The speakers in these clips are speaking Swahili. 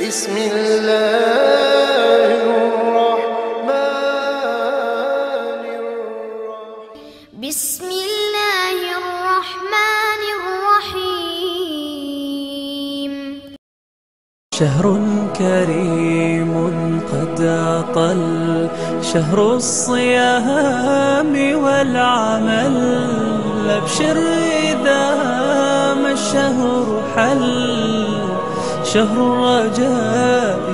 بسم الله الرحمن الرحيم. بسم الله الرحمن الرحيم. شهر كريم قد أطل، شهر الصيام والعمل. أبشر إذا ما الشهر حل، شهر الرجاء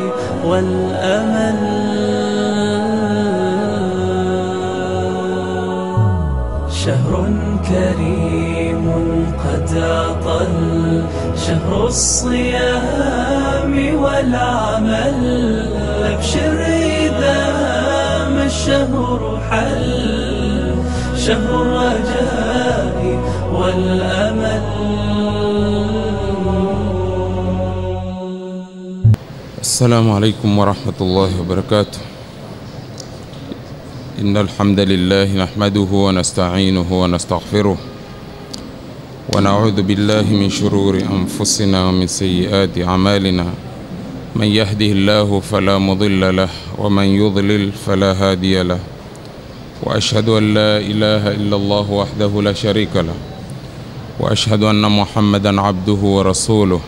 والأمل. شهر كريم قد أطل، شهر الصيام والعمل. أبشر إذا ما الشهر حل، شهر الرجاء والأمل. السلام عليكم ورحمة الله وبركاته. إن الحمد لله نحمده ونستعينه ونستغفره، ونعوذ بالله من شرور أنفسنا ومن سيئات أعمالنا. من يهده الله فلا مضل له، ومن يضلل فلا هادي له. وأشهد أن لا إله إلا الله وحده لا شريك له، وأشهد أن محمدا عبده ورسوله.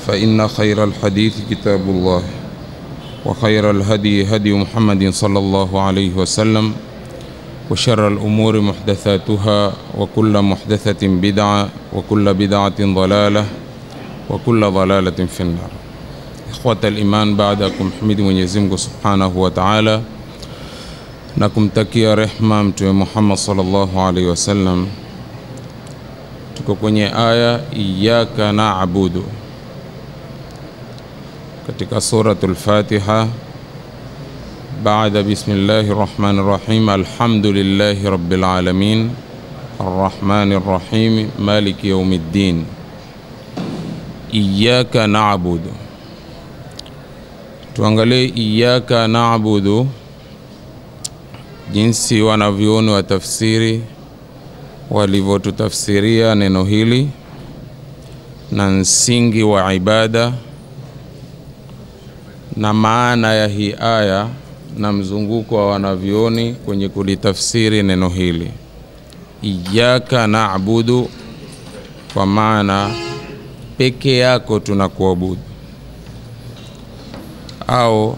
فإن خير الحديث كتاب الله، وخير الهدي هدي محمد صلى الله عليه وسلم. وشر الأمور محدثاتها، وكل محدثة بدعة، وكل بدعة ضلالة، وكل ضلالة في النار. إخوة الإيمان، بعدكم حمد Mwenyezi Mungu Subhanahu wa Ta'ala na kumtakia rehma Mtume Muhammad sallallahu alaihi wasallam. Tuko kwenye aya iyyaka na'budu katika suratul Fatiha, baada bismillahir rahmanir rahim, alhamdulillahi rabbil alamin, arrahmanir rahim, maliki yawmiddin. Iyyaka na'budu. Tuangalie iyyaka na'budu, jinsi wanavyuoni wa tafsiri walivyotutafsiria neno hili na msingi wa ibada na maana ya hii aya na mzunguko wa wanavyuoni kwenye kulitafsiri neno hili. Iyyaka na'budu, kwa maana peke yako tunakuabudu, au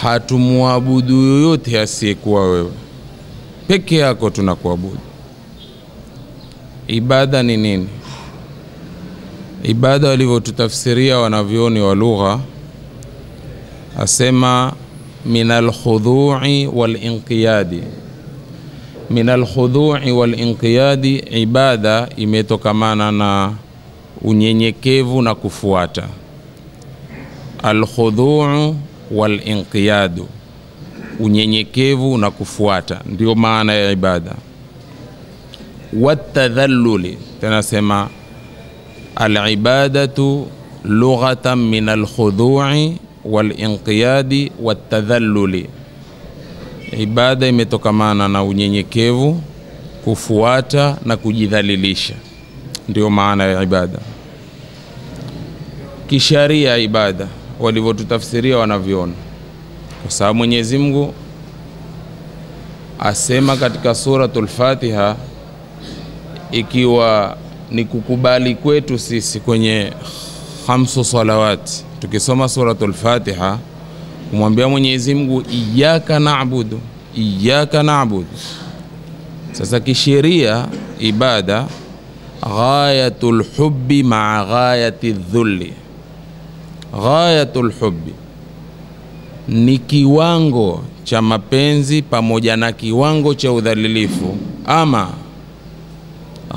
hatumuabudu yoyote asiyekuwa wewe, peke yako tunakuabudu. Ibada ni nini? Ibada walivyotutafsiria wanavyuoni wa lugha, asema minal khudhu'i wal inqiyadi. Minal khudhu'i wal inqiyadi, ibada imetokamana na unyenyekevu na kufuata. Al khudhu'u wal inqiyadu, unyenyekevu na kufuata, ndio maana ya ibada. Watadhalluli, tena sema al ibadatu lughatan min al khudhu'i wal inqiyadi watadhalluli. Ibada imetokamana na unyenyekevu, kufuata na kujidhalilisha, ndio maana ya ibada. Kisharia ibada walivyotutafsiria wanavyona, kwa sababu Mwenyezi Mungu asema katika suratul Fatiha, ikiwa ni kukubali kwetu sisi kwenye 5 salawati, tukisoma suratul Fatiha kumwambia Mwenyezi Mungu iyyaka na'budu, iyyaka na'budu. Sasa kisheria ibada ghayatul hubbi ma'a ghayati dhulli. Ghayatul hubbi ni kiwango cha mapenzi pamoja na kiwango cha udhalilifu, ama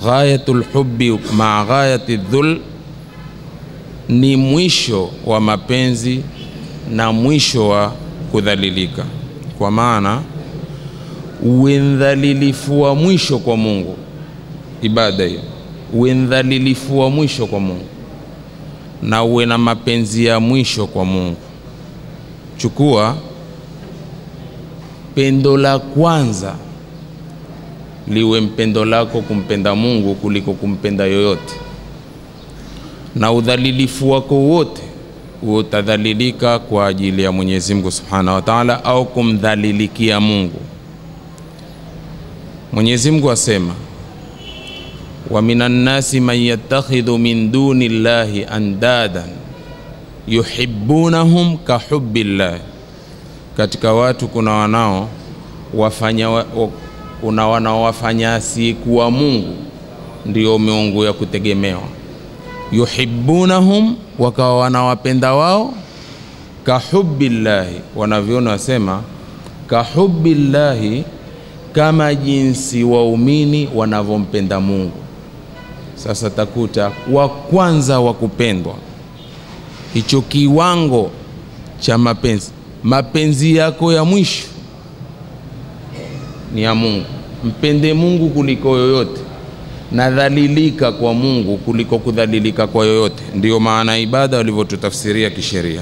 ghayatul hubbi ma'a ghayati dhull ni mwisho wa mapenzi na mwisho wa kudhalilika. Kwa maana uendhalilifu wa mwisho kwa Mungu, ibada hiyo, uendhalilifu wa mwisho kwa Mungu, na uwe na mapenzi ya mwisho kwa Mungu. Chukua pendo la kwanza liwe mpendo lako kumpenda Mungu kuliko kumpenda yoyote, na udhalilifu wako wote utadhalilika kwa ajili ya Mwenyezi Mungu Subhanahu wa Ta'ala au kumdhalilikia Mungu. Mwenyezi Mungu asema, wa minan nasi man yattakhidhu min dunillahi andadan yuhibbunahum ka hubbillah. Katika watu kuna wanaowafanya asiyekuwa Mungu ndio miungu ya kutegemewa. Yuhibbunahum, wakawa wanawapenda wao, ka hubbillahi, wanavyoona wasema ka hubbillahi, kama jinsi waumini wanavompenda Mungu. Sasa takuta wa kwanza wa kupendwa, hicho kiwango cha mapenzi yako ya mwisho ni ya Mungu. Mpende Mungu kuliko yoyote, na dhalilika kwa Mungu kuliko kudhalilika kwa yoyote. Ndiyo maana ibada walivyotutafsiria kisheria,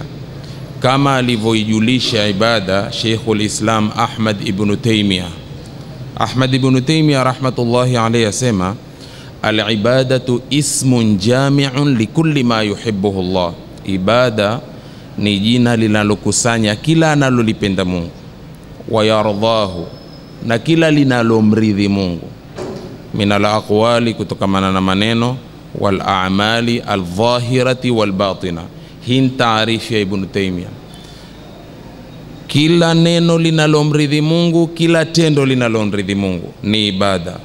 kama alivyoijulisha ibada Sheikhul Islam Ahmad ibn Taymiyyah rahmatullahi alayhi asema, al-ibadatu ismun jami'un likulli ma yuhibbuhu Allah. Ibada ni jina linalokusanya kila analolipenda Mungu, wa yardhahu, na kila linalomridhi Mungu, min al-aqwali, kutokamana na maneno, wal a'mali al-dhahirati wal batina. Hii taarifu ya Ibn Taymiyyah. Kila neno linalomridhi Mungu, kila tendo linalomridhi Mungu ni ibada.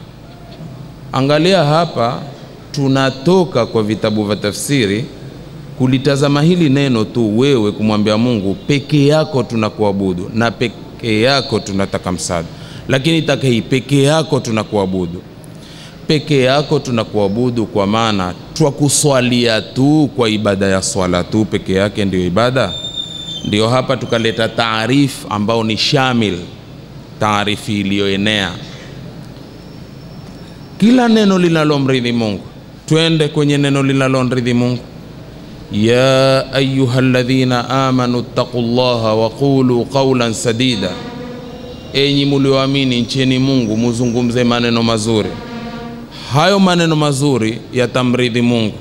Angalia hapa, tunatoka kwa vitabu vya tafsiri kulitazama hili neno tu, wewe kumwambia Mungu peke yako tunakuabudu na peke yako tunataka msaada. Lakini takei peke yako tunakuabudu, peke yako tunakuabudu, kwa maana twakuswalia tu kwa ibada ya swala tu peke yake ndio ibada. Ndio hapa tukaleta taarifu ambao ni shamil, taarifu iliyoenea kila neno linalomridhi Mungu. Twende kwenye neno linalomridhi Mungu. Ya ayyuhalladhina amanu taqullaha wa qulu qawlan sadida, enyi mlioamini nchini Mungu muzungumze maneno mazuri. Hayo maneno mazuri yatamridhi Mungu.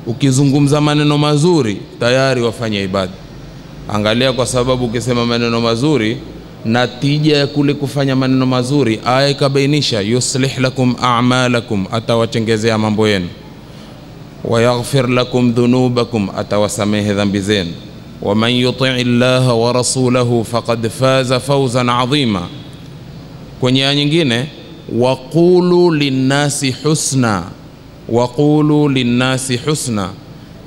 Ukizungumza maneno mazuri tayari wafanya ibada. Angalia, kwa sababu ukisema maneno mazuri, natija ya kule kufanya maneno mazuri, aya ikabainisha yuslih lakum a'malakum, atawatengezea mambo yenu, wa yaghfir lakum dhunubakum, atawasamehe dhambi zenu, wa man yuti'i llaha wa rasulahu faqad faza fawzan 'azima. Kwenye aya nyingine, waqulu linnasi husna, waqulu linnasi husna,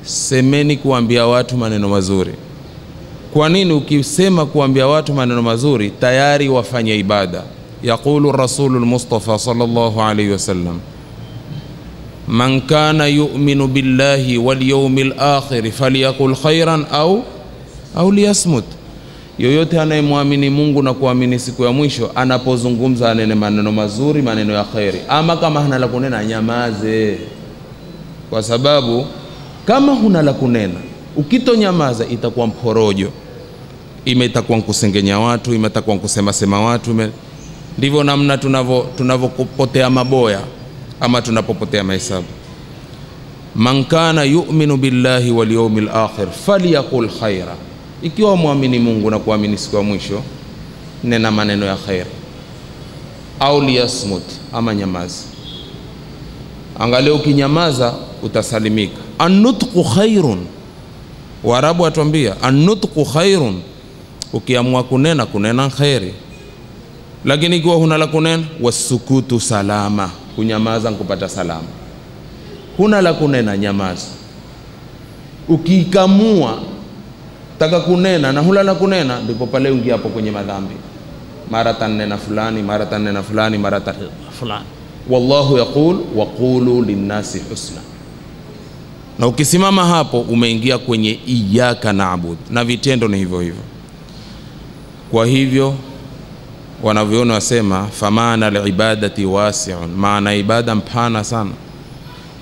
semeni kuambia watu maneno mazuri. Kwa nini? Ukisema kuambia watu maneno mazuri tayari wafanya ibada. Yaqulu Rasulul Mustafa sallallahu alayhi wasallam, man kana yu'minu billahi wal yawmil akhir falyaqul khairan au liyasmut. Yoyote anayemwamini Mungu na kuamini siku ya mwisho, anapozungumza anene maneno mazuri, maneno ya khairi. Ama kama hana la kunena, nyamaze. Kwa sababu kama huna la kunena, ukitonyamaza itakuwa mporojo, itakuwa kusengenya watu, itakuwa kusema watu. Ndivyo namna tunavopotea maboya ama tunapopotea mahesabu. Man kana yu'minu billahi wal yawmil akhir falyaqul khaira, ikiwa muamini Mungu na kuamini siku ya mwisho, nena maneno ya khair, au liyasmut, ama nyamazi. Angalia, ukinyamaza utasalimika. An-nutqu khairun, Waarabu watuambia an-nutqu khairun, ukiamua kunena khairi. Lakini ikiwa huna la kunena, wasukutu salama, kunyamaza kupata salama. Huna la kunena, nyamaza. Ukikamua taka kunena na hula la kunena, ndipo pale ungia hapo kwenye madhambi. Mara tanena fulani, mara tanena fulani, mara tanena fulani. Wallahu yaqul wa qulu linnasi husna. Na ukisimama hapo umeingia kwenye iyyaka na'budu, na vitendo ni hivyo hivyo. Kwa hivyo wanavyoona wasema, famana al-ibadati wasi'un, maana ibada mpana sana.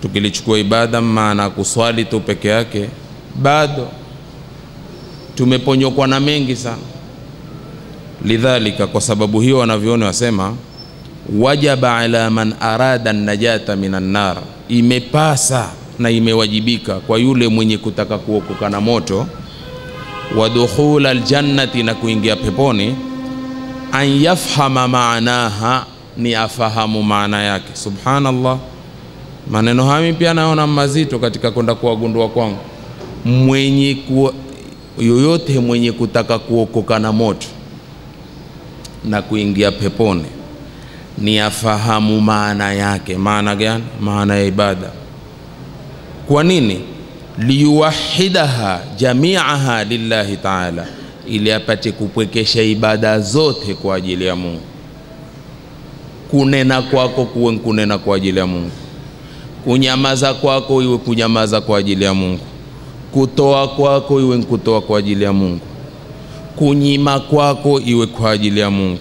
Tukilichukua ibada maana kuswali tu peke yake, bado tumeponyokwa na mengi sana. Lidhalika, kwa sababu hiyo wanavyoona wasema, wajaba ala man arada an-najata minan nar, imepasa na imewajibika kwa yule mwenye kutaka kuokoka na moto, wa dukhul aljannati, na kuingia peponi, an yafhama maanaha, ni afahamu maana yake. Subhanallah, maneno haya pia naona mazito katika kwenda kuwagundua kwangu. Yoyote mwenye kutaka kuokoka na moto na kuingia peponi ni afahamu maana yake. Maana gani? Maana ya ibada. Kwa nini? Liyuwahidaha jami'aha lillahi ta'ala, ili apate kupwekesha ibada zote kwa ajili ya Mungu. Kunena kwako kuwe kunena kwa ajili ya Mungu, kunyamaza kwako iwe kunyamaza kwa ajili ya Mungu, kutoa kwako iwe kutoa kwa ajili ya Mungu, kunyima kwako iwe kwa ajili ya Mungu,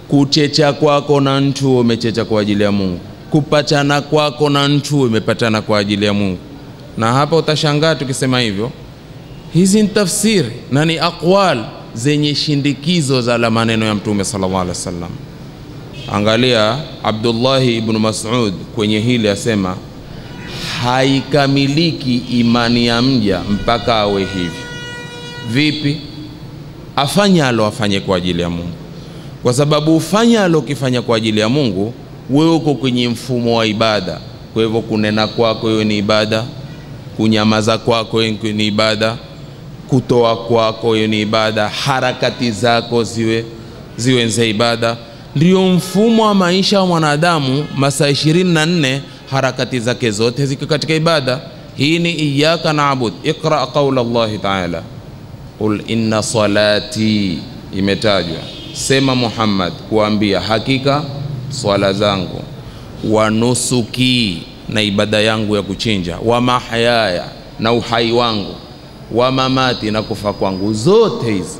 kuchecha kwako na mtu umechecha kwa ajili ya Mungu, kupatana kwako na mtu umepatana kwa ajili ya Mungu. Na hapa utashangaa tukisema hivyo, hizi ni tafsiri na ni aqwal zenye shindikizo za la maneno ya Mtume sallallahu alaihi wasallam. Angalia Abdullah ibn Mas'ud kwenye hili asema, haikamiliki imani ya mja mpaka awe hivi. Vipi? Afanyalo afanye kwa ajili ya Mungu, kwa sababu ufanyalo kifanya kwa ajili ya Mungu, wewe uko kwenye mfumo wa ibada. Kwa hivyo kunena kwako iwe ni ibada, kunyamaza kwako iwe ni ibada, kutoa kwako iwe ni ibada, harakati zako ziwe za ibada. Ndio mfumo wa maisha wa mwanadamu. Masaa 24 harakati zake zote ziko katika ibada. Hii ni iyyaka na'bud. Iqra qawla Allah ta'ala, qul inna salati, imetajwa. Sema Muhammad kuambia, hakika swala zangu, wa nusuki, na ibada yangu ya kuchinja, wa mahyaya, na uhai wangu, wa mamati, na kufa kwangu, zote hizi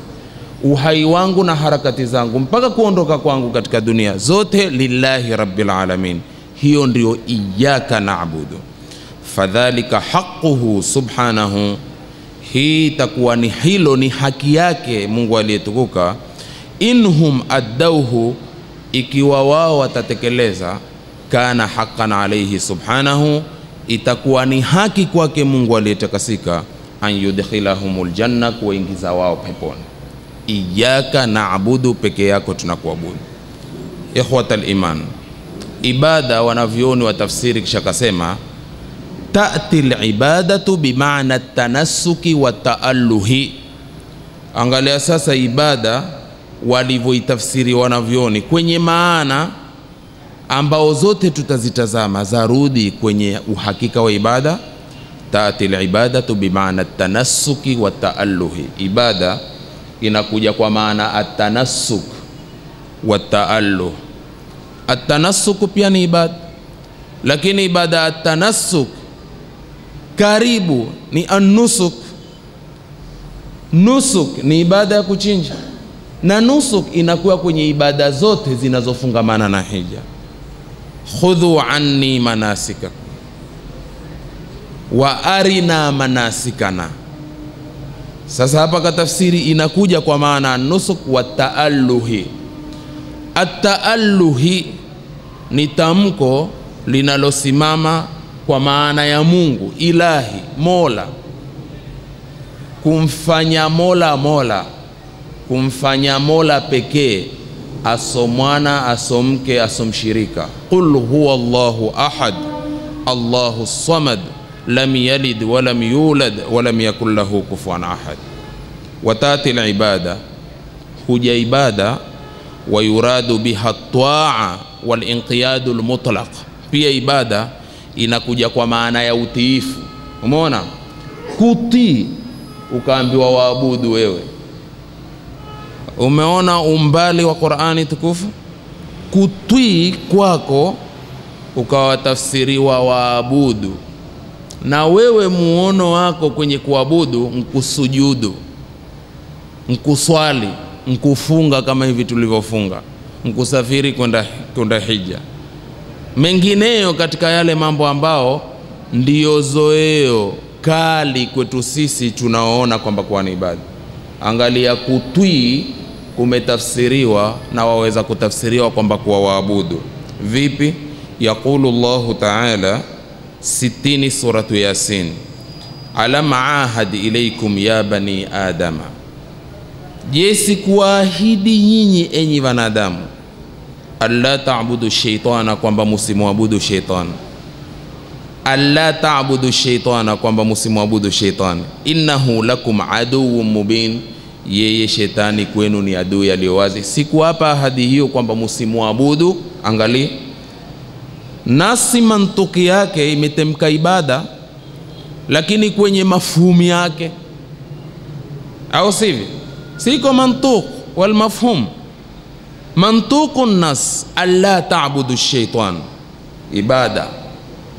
uhai wangu na harakati zangu mpaka kuondoka kwangu katika dunia, zote lillahi rabbil alamin. Hiyo ndio iyyaka na'budu. Fadhalika haqquhu subhanahu, hii takuwa ni hilo ni haki yake Mungu aliyetukuka. Inhum addauhu, ikiwa wao watatekeleza, kana haqqan alayhi subhanahu, itakuwa ni haki kwake Mungu aliyetakasika, an yudkhilahumul janna, kuingiza wao peponi. Iyyaka na'budu, peke yako tunakuabudu. Ikhwatal iman, ibada wanavyoni wa tafsiri kisha kasema, ta'ti al-ibadatu bimaana at-tanassuki wa ta'alluhi. Angalia sasa ibada walivyoitafsiri wanavyoni kwenye maana ambao zote tutazitazama zarudi kwenye uhakika wa ibada. Ta'ti al-ibadatu bimaana at-tanassuki wa ta'alluhi, ibada inakuja kwa maana at-tanassuk wa ta'alluh. At-tanassuk pia ni ibada, lakini ibada at-tanassuk karibu ni an-nusuk. Nusuk ni ibada ya kuchinja, na nusuk inakuwa kwenye ibada zote zinazofungamana na hija. Khudhu anni manasikakum wa arina manasikana. Sasa hapa katafsiri inakuja kwa maana nusuk wa ta'alluhi. At-ta'alluhi ni tamko linalosimama kwa maana ya Mungu, ilahi, mola. Kumfanya mola, kumfanya mola pekee, asomwana, asomke, asomshirika. Qul huwa Allahu ahad, Allahu samad, lam yalid wa lam yulad wa lam yakul lahu kufuwan ahad. Watati al-ibada, huja ibada, wa yuradu biha at-ta'a wal inqiyadu al-mutlaq. Pia ibada inakuja kwa maana ya utiifu. Umeona? Kutii, ukaambiwa waabudu wewe. Umeona umbali wa Qur'ani tukufu? Kutii kwako ukawatafsiriwa waabudu, na wewe muono wako kwenye kuabudu nkusujudu, nkuswali, nkufunga kama hivi tulivyofunga, nkusafiri kwenda hija, mengineyo katika yale mambo ambao ndiyo zoeo kali kwetu sisi tunaoona kwamba kwa ni ibada. Angalia, kutii kumetafsiriwa na waweza kutafsiriwa kwamba kwa waabudu. Vipi? Yaqulu Allahu ta'ala 60 suratu Yasin, alam ahad ilaykum ya bani adama, je sikuahidi nyinyi enyi wanadamu, alla ta'budu shaitana, kwamba msimwabudu shaitan. Alla ta'budu shaitana, kwamba msimwabudu shaitan. Innahu lakum aduwwun mubin, yeye shetani kwenu ni adui aliyowazi. Sikuwapa ahadi hiyo kwamba msimwabudu. Angalia nasi mantuki yake imetemka ibada, lakini kwenye mafhumu yake, au sivyo? Siko mantuq wal mafhum. Mantuqun nas alla ta'budu shaitan, ibada.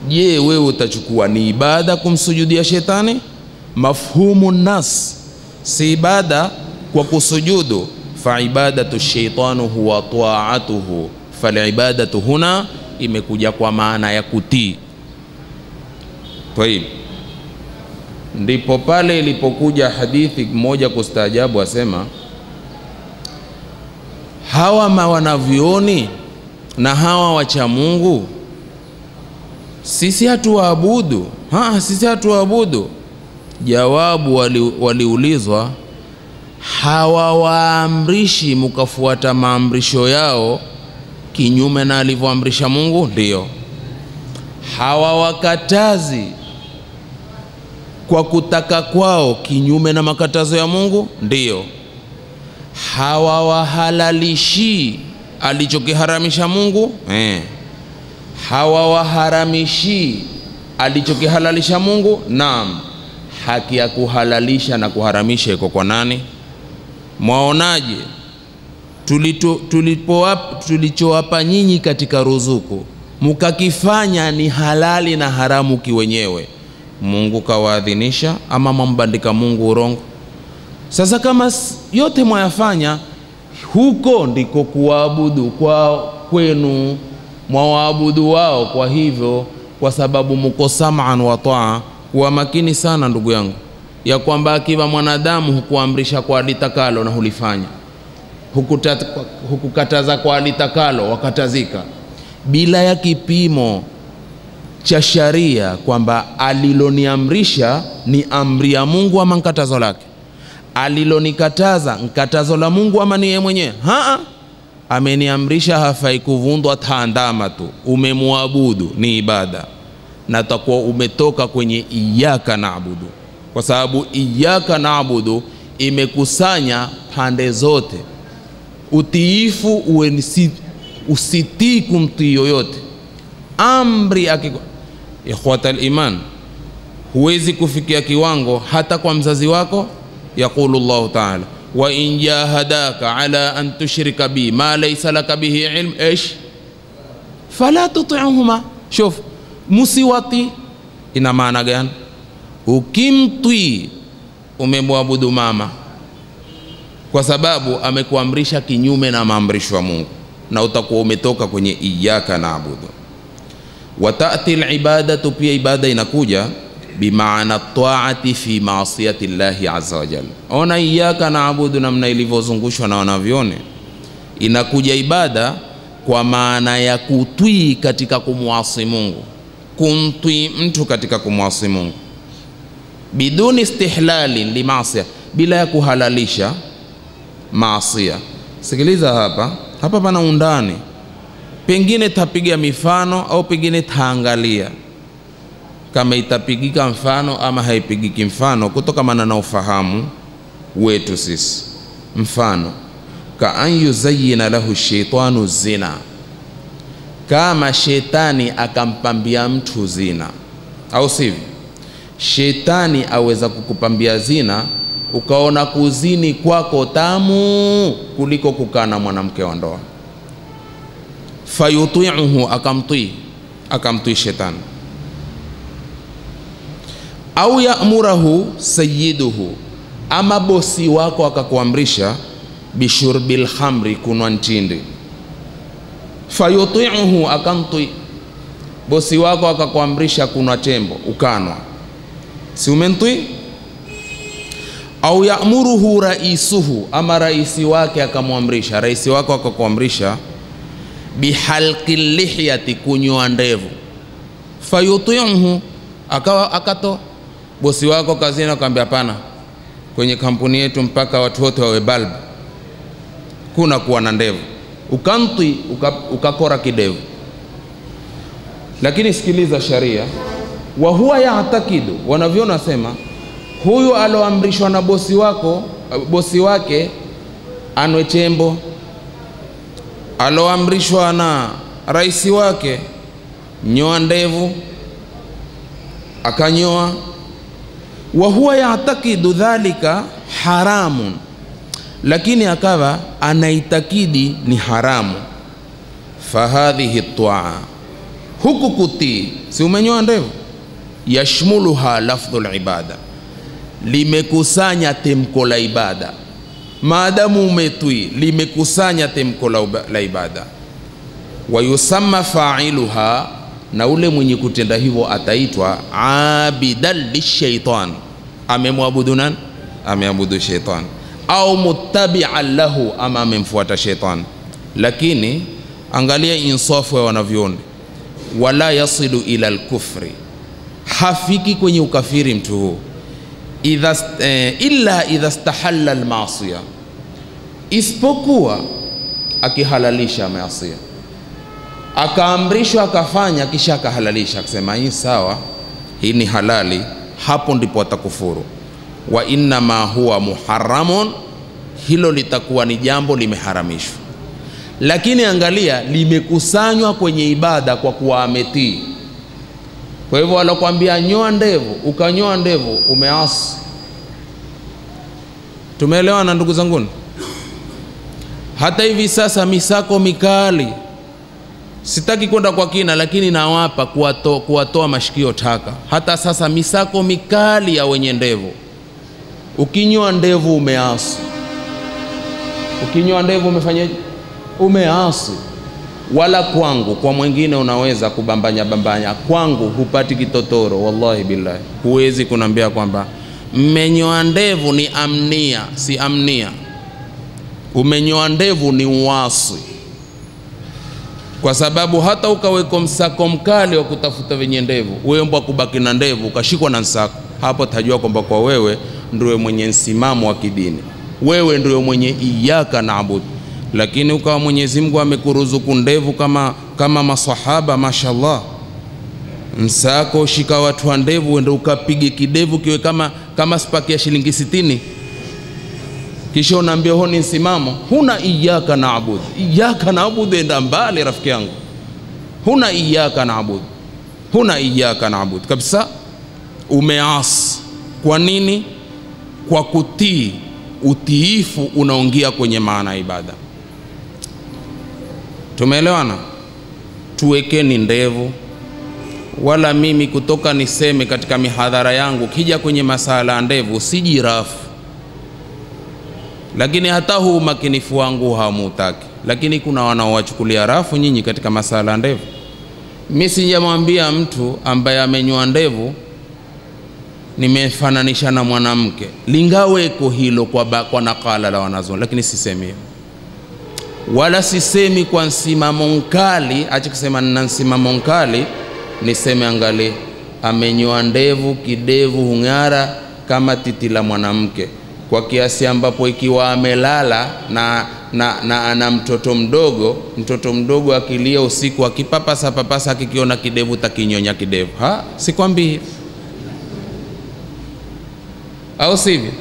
Je, wewe utachukua ni ibada kumsujudia shetani? Mafhumu nas, si ibada kwa kusujudu. Fa ibadatu shaitanu huwa ta'atuhu, fal ibadatu huna imekuja kwa maana ya kutii. Tayib, ndipo pale ilipokuja hadithi moja kustaajabu, asema hawa mawanavioni na hawa wacha Mungu sisi hatuwaabudu. Sisi hatuwaabudu. Jawabu waliulizwa, hawawaamrishi mukafuata maamrisho yao kinyume na alivyoamrisha Mungu? Ndio. Hawawakatazi kwa kutaka kwao kinyume na makatazo ya Mungu? Ndio. Hawawahalalishi alichokiharamisha Mungu? Hawawaharamishi alichokihalalisha Mungu? Naam. Haki ya kuhalalisha na kuharamisha iko kwa nani? Mwaonaje tulichowapa nyinyi katika ruzuku mukakifanya ni halali na haramu kiwenyewe, Mungu kawaadhinisha ama mwambandika Mungu urongo? Sasa kama yote mwayafanya, huko ndiko kuabudu kwenu, mwaabudu wao. Kwa hivyo, kwa sababu muko sam'an wa ta'a, kuwa makini sana ndugu yangu, ya kwamba akiwa mwanadamu hukuamrisha kwa alitakalo na hulifanya, hukukataza kwa alitakalo wakatazika, bila ya kipimo cha sharia kwamba aliloniamrisha ni amri ya Mungu ama nkatazo lake, alilonikataza nkatazo la Mungu ama ni yeye mwenyewe. Ameniamrisha hafai kuvundwa taandama tu, umemwabudu, ni ibada, na takuwa umetoka kwenye iyyaka na'budu, kwa sababu iyyaka na'budu imekusanya pande zote. Utiifu uwe usitii kumtii yoyote. Amri ikhwatal iman, huwezi kufikia kiwango hata kwa mzazi wako. Yaqulu Allah ta'ala, wa in jahadaka ala an tushrika bi ma laysa laka bihi ilm fala tuti'uhuma. Shuf, musiwati ina maana gani? Ukimtii umemwabudu mama, kwa sababu amekuamrisha kinyume na maamrisho ya Mungu, na utakuwa umetoka kwenye iyyaka na'budu. Wa ta'ti al-ibadatu, pia ibada inakuja bimaana ta'ati fi ma'siyati Allahi azza wa jalla. Ona iyyaka na'budu namna ilivyozungushwa na wanavyone, inakuja ibada kwa maana ya kutii katika kumwasi Mungu, kumtii mtu katika kumwasi Mungu, biduni istihlali li ma'siyah, bila ya kuhalalisha maasiya. Sikiliza hapa pana undani, pengine tapiga mifano au pengine taangalia kama itapigika mfano ama haipigiki mfano, kutokana na ufahamu wetu sisi. Mfano, ka an yuzayyina lahu shaitanu zina, kama shetani akampambia mtu zina, au sivyo? Shetani aweza kukupambia zina, ukaona kuzini kwako tamu kuliko kukaa na mwanamke wa ndoa. Fayuti'uhu, akamtii shetani. Au ya'murahu sayyiduhu, ama bosi wako akakuamrisha bishurbil khamri, kunwa ntindi. Fayuti'uhu, akamtii. Bosi wako akakuamrisha kunwa tembo, ukanwa, si umemtii? Au ya'muruhu raisuhu, ama raisi wake akamwamrisha, raisi wako akakuamrisha bihalqi lihyati, kunyoa ndevu. Fayuti'uhu, akato. bosi wako kazini akwambia hapana, kwenye kampuni yetu mpaka watu wote wawe bulb, kuna kuwa na ndevu, ukanti ukakora kidevu. Lakini sikiliza sharia, wa huwa ya'takidu, wanaviona sema huyu aloamrishwa na bosi wake anwe chembo, aloamrishwa na rais wake nyoa ndevu akanyoa, wa huwa ya'takidu dhalika haramun, lakini akawa anaitakidi ni haramu. Fahadhihi taa, huku kutii, si umenyoa ndevu, yashmuluha lafdhul ibada, limekusanya temko la ibada. Maadamu umetui, limekusanya temko la ibada. Wa yusamma fa'iluha, na ule mwenye kutenda hivyo ataitwa abidan lishaitan, amemwabudu nani? Ameabudu shaitan. Au muttabi'an lahu, ama amemfuata shaitan. Lakini angalia insafu ya wanavyoni, wala yasilu ila al-kufri, hafiki kwenye ukafiri mtu huu, illa idha istahalla al-ma'siyah, isipokuwa akihalalisha maasiya, akaamrishwa akafanya kisha akahalalisha, akisema hii sawa, hii ni halali, hapo ndipo atakufuru. Wa inna ma huwa muharramun, hilo litakuwa ni jambo limeharamishwa. Lakini angalia, limekusanywa kwenye ibada kwa kuwa ametii. Kwa hivyo alokuambia nyoa ndevu, ukanyoa ndevu, umeasi. Tumeelewana ndugu zanguni? Hata hivi sasa misako mikali, sitaki kwenda kwa kina, lakini nawapa kuwatoa mashikio taka. Hata sasa misako mikali ya wenye ndevu, ukinyoa ndevu umeasi. Ukinyoa ndevu umefanyaje? Umeasi. Wala kwangu, kwa mwingine unaweza kubambanya, kwangu hupati kitotoro. Wallahi billahi, huwezi kunambia kwamba mmenyoa ndevu ni amnia, si amnia. Umenyoa ndevu ni uasi, kwa sababu hata ukaweko msako mkali wa kutafuta wenye ndevu, wewe mbwa kubaki na ndevu ukashikwa na msako, hapo tajua kwamba kwa wewe ndiye mwenye msimamo wa kidini, wewe ndiye mwenye iyaka naabudu. Lakini ukawa Mwenyezi Mungu amekuruzuku ndevu kama masahaba, mashallah, msako shika watu wa ndevu, ndio ukapige kidevu kiwe kama spaki ya shilingi 60, kisha unaambia ho ni msimamo. Huna iyaka naabudu. Iyaka naabudu enda mbali rafiki yangu, huna iyaka naabudu, huna iyaka naabudu kabisa. Umeasi. Kwa nini? Kwa kutii. Utiifu unaongea kwenye maana ya ibada. Tumeelewana? Tuwekeni ndevu. Wala mimi kutoka niseme katika mihadhara yangu, kija kwenye masala ya ndevu sijirafu, lakini hata huu makinifu wangu hamutaki. Lakini kuna wanaowachukulia rafu nyinyi katika masala ya ndevu. Mimi sijamwambia mtu ambaye amenyoa ndevu nimefananisha na mwanamke, lingaweko hilo kwa nakala la wanazuoni, lakini sisemi. Wala sisemi kwa msimamo mkali. Acha kusema nina msimamo mkali, niseme angalia, amenyoa ndevu, kidevu hung'ara kama titi la mwanamke, kwa kiasi ambapo ikiwa amelala na ana mtoto mdogo akilia usiku, akipapasa akikiona kidevu takinyonya kidevu. Sikwambii, au sivyo?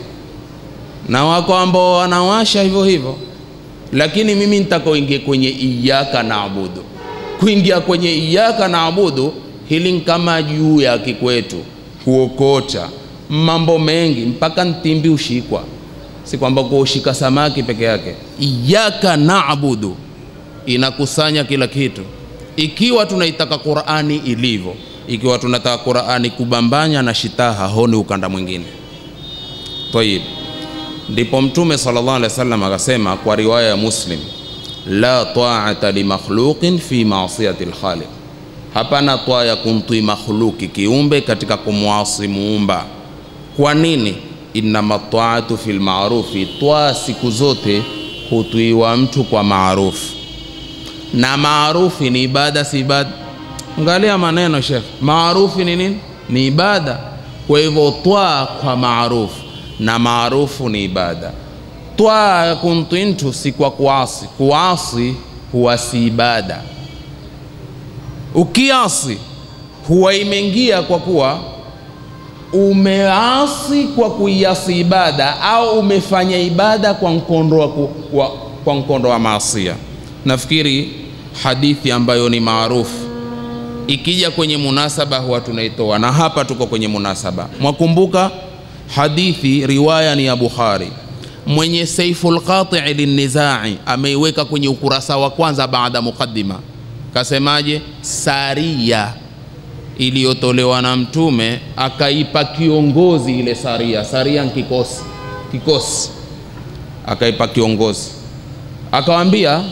Na wako ambao wanawasha hivyo. Lakini mimi nitakoingia kwenye iyaka naabudu. Kuingia kwenye iyaka naabudu, hili kama juu ya kikwetu kuokota mambo mengi, mpaka ntimbi ushikwa. Si kwamba kushika samaki peke yake. Iyaka naabudu inakusanya kila kitu. Ikiwa tunaitaka Qur'ani ilivyo, ikiwa tunataka Qur'ani kubambanya na shitaha, honi ukanda mwingine. Tayib. Ndipo Mtume sallallahu alaihi wasallam akasema kwa riwaya ya Muslim, la ta'ata li makhluqin fi ma'siyati al-khaliq, hapana taa ya kumtii makhluki kiumbe katika kumwasi muumba. Kwa nini? Inna ta'atu fil ma'rufi, taa siku zote hutuiwa mtu kwa maarufu, na maarufi ni ibada, si ibada? Angalia maneno Sheikh, maarufi ni nini? Ni ibada. Kwa hivyo twaa kwa maarufu, na maarufu ni ibada. Twaa kuntintu si kwa kuasi, kuasi huwa si ibada. Ukiasi huwa imeingia kwa kuwa umeasi kwa kuiasi ibada, au umefanya ibada kwa mkondo wa maasiya. Nafikiri hadithi ambayo ni maarufu ikija kwenye munasaba huwa tunaitoa, na hapa tuko kwenye munasaba. Mwakumbuka hadithi, riwaya ni ya Bukhari. Mwenye Saiful Qati' lin-Nizai ameiweka kwenye ukurasa wa kwanza baada mukaddima. Kasemaje? Saria iliyotolewa na Mtume, akaipa kiongozi ile saria. Saria ni kikosi, akaipa kiongozi, akawaambia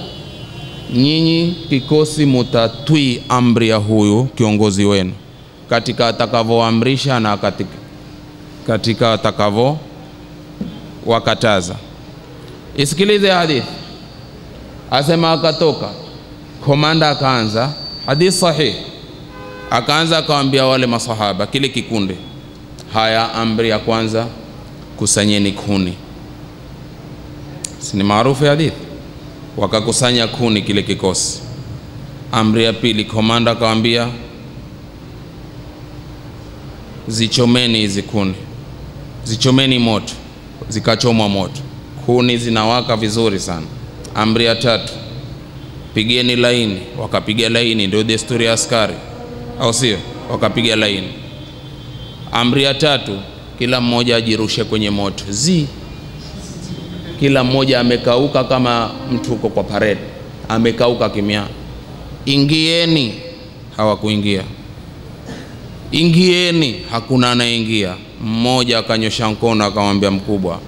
nyinyi kikosi mutatwi amri ya huyu kiongozi wenu katika atakavyoamrisha na katika atakavyo wakataza. Isikilize hadithi. Asema akatoka komanda, akaanza hadithi sahih, akaanza akawaambia wale masahaba, kile kikundi, haya, amri ya kwanza, kusanyeni kuni. Si ni maarufu hadithi? Wakakusanya kuni kile kikosi. Amri ya pili, komanda akawaambia zichomeni hizi kuni, zichomeni moto. Zikachomwa moto, kuni zinawaka vizuri sana. Amri ya tatu, pigeni laini. Wakapiga laini, ndio desturi ya askari, au sio? Wakapiga laini. Amri ya tatu, kila mmoja ajirushe kwenye moto. Kila mmoja amekauka kama mtu uko kwa parade, amekauka kimya. Ingieni. Hawakuingia. Ingieni. Hakuna anaingia. Mmoja akanyosha mkono akamwambia mkubwa,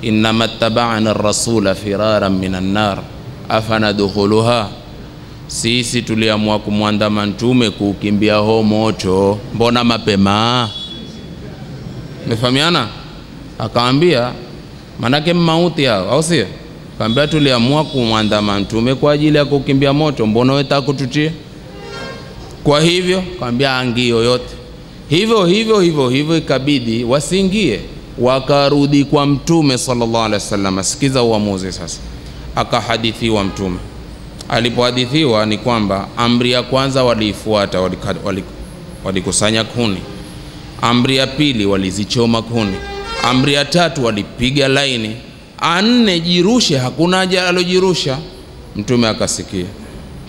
innama taba'ana ar-rasula firaran minan nar afanadkhuluha, sisi tuliamua kumwandama Mtume kukimbia ho moto, mbona mapema? Mefahamiana? Akamwambia manake mauti hao, au sio? Akamwambia tuliamua kumwandama Mtume kwa ajili ya kukimbia moto, mbona wewe takututie? Kwa hivyo akamwambia angi yoyote. Hivyo ikabidi wasiingie, wakarudi kwa Mtume sallallahu alaihi wasallam. Sikiza uamuzi sasa. Akahadithiwa Mtume. Alipohadithiwa ni kwamba amri ya kwanza waliifuata, walikusanya kuni. Amri ya pili walizichoma kuni. Amri ya tatu walipiga laini. Anne, jirushe. Hakuna haja alojirusha. Mtume akasikia.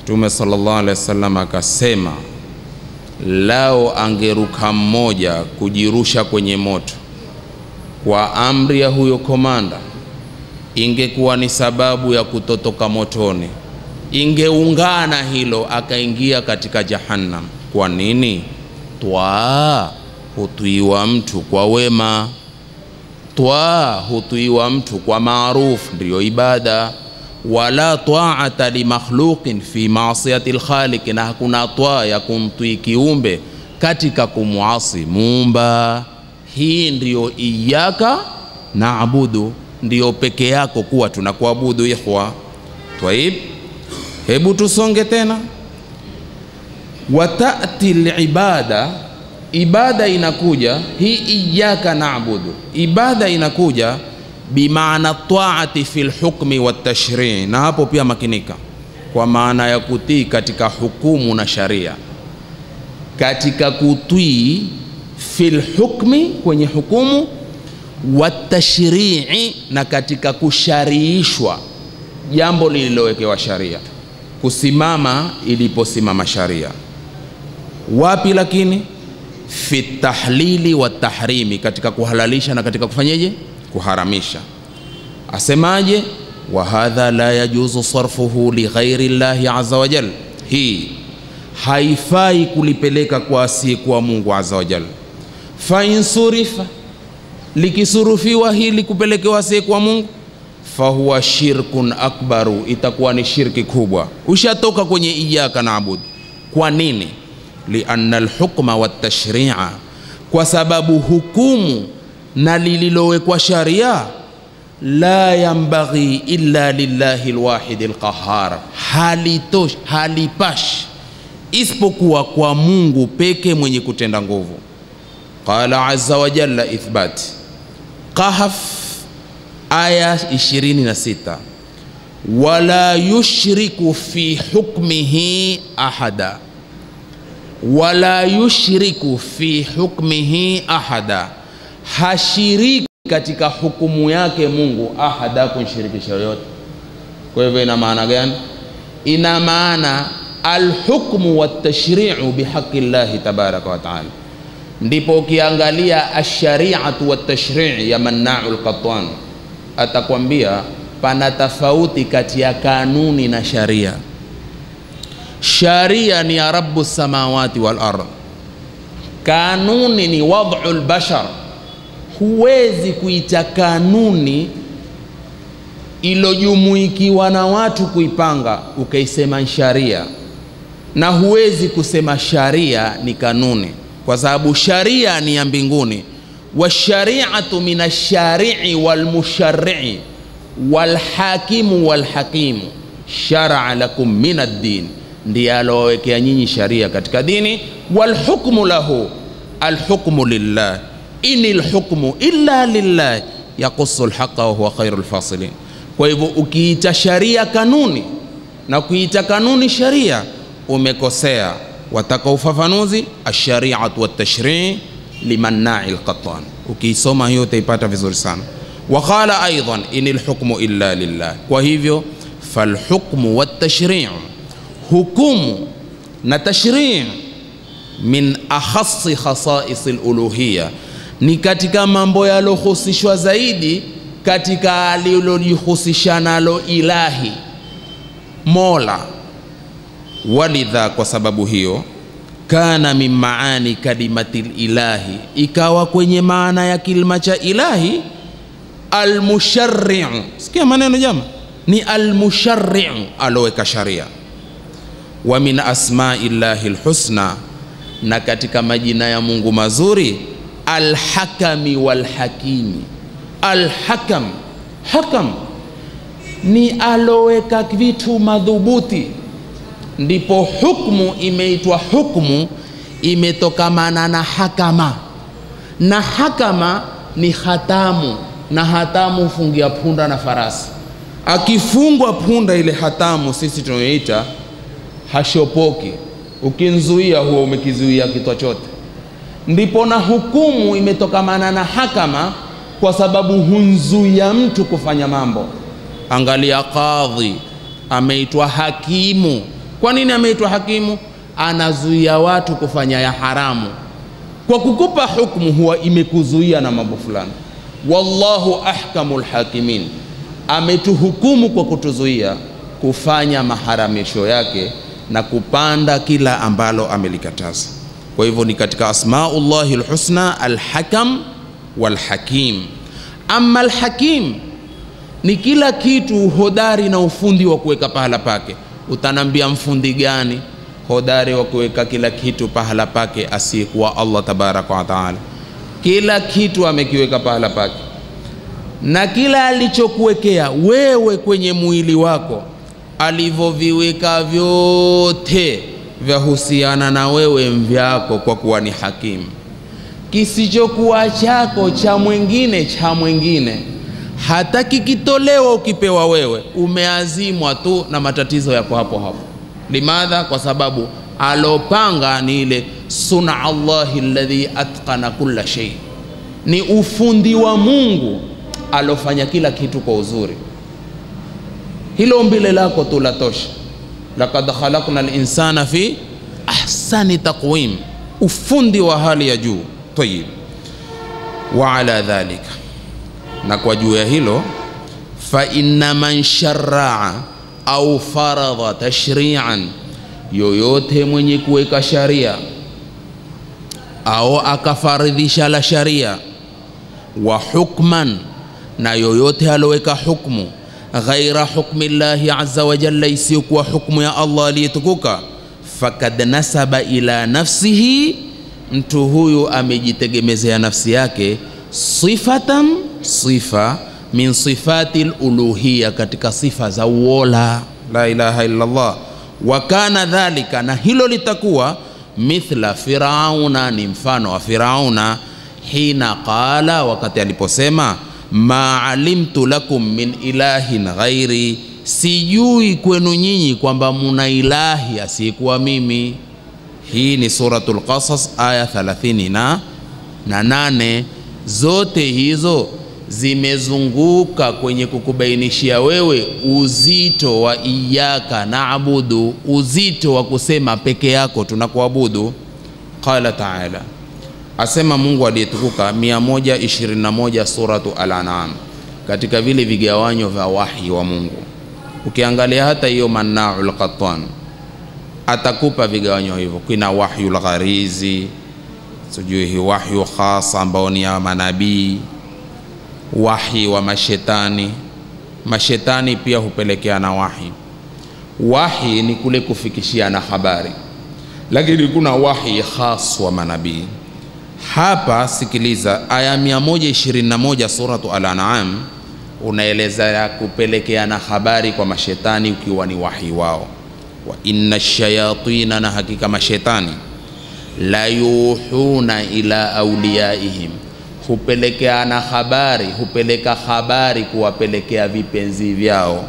Mtume sallallahu alaihi wasallam akasema, lao angeruka mmoja kujirusha kwenye moto kwa amri ya huyo komanda, ingekuwa ni sababu ya kutotoka motoni, ingeungana hilo, akaingia katika jahannam. Kwa nini? Twaa hutuiwa mtu kwa wema, twaa hutuiwa mtu kwa maarufu, ndio ibada. Wala ta'ata li makhluqin fi ma'siyati al-khaliq, na hakuna twaa ya kumtii kiumbe katika kumuasi Muumba. Hii ndio iyyaka na'budu, ndio peke yako kuwa tunakuabudu. Ikhwa, twaib, hebu tusonge tena. Watati al-ibada, ibada inakuja hii iyyaka na'budu, ibada inakuja bimaana ta'ati fil hukmi wat tashri', na hapo pia makinika, kwa maana ya kutii katika hukumu na sharia. Katika kutii fil hukmi, kwenye hukumu, wat tashri'i, na katika kushariishwa jambo lililowekewa sharia, kusimama iliposimama sharia. Wapi lakini? Fi tahlili wa tahrimi, katika kuhalalisha na katika kufanyeje? Kuharamisha. Asemaje? Wa hadha la yajuzu sarfuhu li ghairi llahi azza wa jalla, hii haifai kulipeleka kwa asiyekuwa Mungu azza wa jalla. Fa insurifa, likisurufiwa hili kupelekewa asiyekuwa Mungu, fa huwa shirkun akbaru, itakuwa ni shirki kubwa, ushatoka kwenye iyyaka na'budu. Kwa nini? Lianna alhukma wat tashri'a, kwa sababu hukumu na lililowekwa sharia, la yambaghi illa lillahi alwahid alqahhar, halitosh, halipash isipokuwa kwa Mungu peke mwenye kutenda nguvu. Qala azza wa jalla ithbat. Kahf aya 26. Wala yushriku fi hukmihi ahada. Wala yushriku fi hukmihi ahada. Hashiriki katika hukumu yake Mungu ahada, kunshirikisha yoyote. Kwa hivyo ina maana gani? Ina maana alhukmu watashri'u bihaqqi Allahi tabaraka wa taala. Ndipo ukiangalia ash-shari'atu wat-tashri' ya Manna'u al-Qatwan atakwambia pana tofauti kati ya kanuni na sharia. Sharia ni ya Rabbus samawati wal ardh. Kanuni ni wad'ul bashar. Huwezi kuita kanuni ilojumuikiwa na watu kuipanga ukaisema sharia, na huwezi kusema sharia ni kanuni, kwa sababu sharia ni ya mbinguni. Wa shari'atu minash-shari'i wal musharri'i wal hakimu wal hakimu shar'a lakum minad-din, ndiye alowekea nyinyi sharia katika dini. Wal hukmu lahu, al hukmu lillah, inil hukmu illa lillah yaqussu al-haqqa wa huwa khairul fasilin. Kwa hivyo ukiita sharia kanuni na kuita kanuni sharia umekosea. Wataka ufafanuzi, ash-shari'atu wat-tashri' limanna'i al-Qatwan. Ukisoma hiyo utaipata vizuri sana. Wa qala aidan inil hukmu illa lillah. Kwa hivyo fal hukmu wat-tashri', hukumu na tashri' min akhassi khasa'is al-uluhiyya, ni katika mambo yalohusishwa zaidi katika alilojihusisha nalo ilahi Mola. Walidha, kwa sababu hiyo, kana min maani kalimatil ilahi, ikawa kwenye maana ya kilima cha ilahi almusharri'u. Sikia maneno jama, ni almusharri'u, aloweka sharia. Wa min asma'illahi alhusna, na katika majina ya Mungu mazuri, alhakami walhakimi. Alhakam, hakam ni aloweka vitu madhubuti. Ndipo hukmu imeitwa hukmu, imetokamana na hakama, na hakama ni hatamu, na hatamu fungia punda na farasi. Akifungwa punda ile hatamu sisi tunayoita hashopoki, ukinzuia huo umekizuia kitu chote. Ndipo na hukumu imetokamana na hakama, kwa sababu hunzuia mtu kufanya mambo. Angalia qadhi ameitwa hakimu. Kwa nini ameitwa hakimu? Anazuia watu kufanya ya haramu. Kwa kukupa hukumu huwa imekuzuia na mambo fulani. Wallahu ahkamul hakimin, ametuhukumu kwa kutuzuia kufanya maharamisho yake na kupanda kila ambalo amelikataza. Kwa hivyo ni katika asmaullahi alhusna alhakam walhakim. Amma alhakim ni kila kitu hodari na ufundi wa kuweka pahala pake. Utanambia mfundi gani hodari wa kuweka kila kitu pahala pake asiyekuwa Allah tabaraka wa taala? Kila kitu amekiweka pahala pake, na kila alichokuwekea wewe kwenye mwili wako alivyoviweka vyote vyahusiana na wewe mvyako, kwa kuwa ni hakimu. Kisichokuwa chako cha mwingine hata kikitolewa ukipewa wewe, umeazimwa tu na matatizo yako hapo hapo. Limadha? Kwa sababu alopanga ni ile sun'a Allahi alladhi atqana kulla shay, ni ufundi wa Mungu alofanya kila kitu kwa uzuri. Hilo mbele lako tu latosha. Laqad khalaqna al-insana fi ahsani taqwim, ufundi wa hali ya juu. Tayib, wa ala dhalika, na kwa juu ya hilo, fa inna man sharra'a au faradha tashri'an, yoyote mwenye kuweka sharia au akafaridhisha la sharia, wa hukman, na yoyote aloweka hukmu ghaira hukmi Allahi azza wa jalla, isiyokuwa hukmu ya Allah aliyetukuka, fakad nasaba ila nafsihi, mtu huyu amejitegemezea nafsi yake sifatan, sifa min sifati uluhiyya, katika sifa za uola, la ilaha illa Allah. Wa kana dhalika, na hilo litakuwa mithla Firauna, ni mfano wa Firauna, hina qala, wakati aliposema ma alimtu lakum min ilahin ghairi, sijui kwenu nyinyi kwamba muna ilahi asiyekuwa mimi. Hii ni suratul Qasas aya 38. Zote hizo zimezunguka kwenye kukubainishia wewe uzito wa iyyaka na'budu, uzito wa kusema peke yako tunakuabudu. Qala ta'ala, asema Mungu aliyetukuka 121 suratu Al-An'am, katika vile vigawanyo vya wahi wa Mungu. Ukiangalia hata hiyo Mannaul Qattan atakupa vigawanyo hivyo. Kuna wahyul gharizi, sijui hii wahyu khasa ambao ni ya manabii, wahi wa mashetani. Mashetani pia hupelekea na wahi. Wahi ni kule kufikishiana habari, lakini kuna wahi khas wa manabii. Hapa sikiliza aya 121 suratu Al-An'am, unaeleza ya kupelekeana habari kwa mashetani ukiwa ni wahi wao. Wa inna shayatina, na hakika mashetani, la yuhuna ila awliyaihim, hupelekeana habari, hupeleka habari kuwapelekea vipenzi vyao.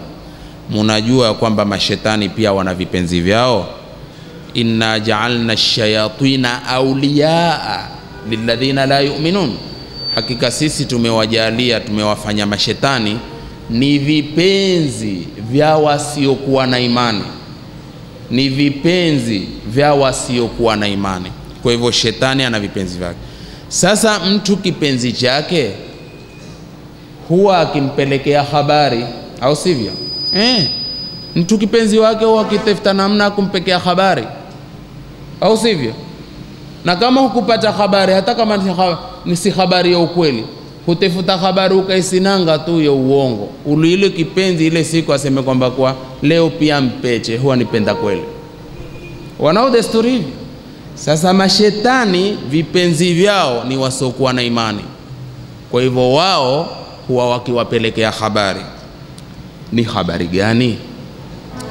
Munajua kwamba mashetani pia wana vipenzi vyao. Inna ja'alna shayatina awliyaa lilladhina la yu'minun, hakika sisi tumewajalia, tumewafanya mashetani ni vipenzi vya wasiokuwa na imani, ni vipenzi vya wasiokuwa na imani. Kwa hivyo shetani ana vipenzi vyake. Sasa mtu kipenzi chake huwa akimpelekea habari, au sivyo? Mtu kipenzi wake huwa akitafuta namna kumpekea habari, au sivyo? Na kama hukupata habari, hata kama ni si habari ya ukweli, hutafuta habari ukaisinanga tu ya uongo, ile kipenzi ile siku aseme kwamba kwa leo pia mpeche, huwa nipenda kweli. Wanao desturi hivi. Sasa mashetani vipenzi vyao ni wasiokuwa na imani, kwa hivyo wao huwa wakiwapelekea habari. Ni habari gani?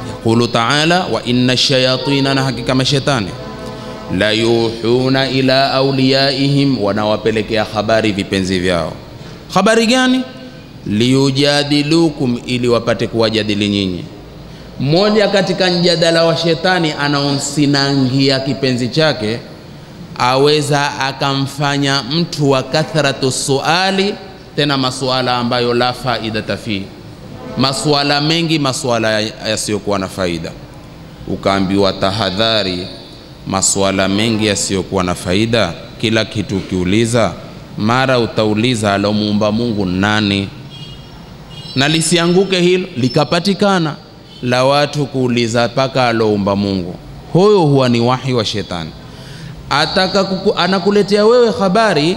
Yaqulu ta'ala, wa inna shayatina, na hakika mashetani, la yuhuna ila awliyaihim, wanawapelekea habari vipenzi vyao. Habari gani? Liyujadilukum, ili wapate kuwajadili nyinyi. Mmoja katika mjadala wa shetani anaonsinangia kipenzi chake, aweza akamfanya mtu wa kathratu suali, tena masuala ambayo la faida tafi, masuala mengi, masuala yasiyokuwa na faida. Ukaambiwa tahadhari, masuala mengi yasiyokuwa na faida. Kila kitu ukiuliza, mara utauliza alomuumba Mungu nani, na lisianguke hilo likapatikana la watu kuuliza paka aloumba Mungu. Huyo huwa ni wahi wa shetani. Anakuletea wewe habari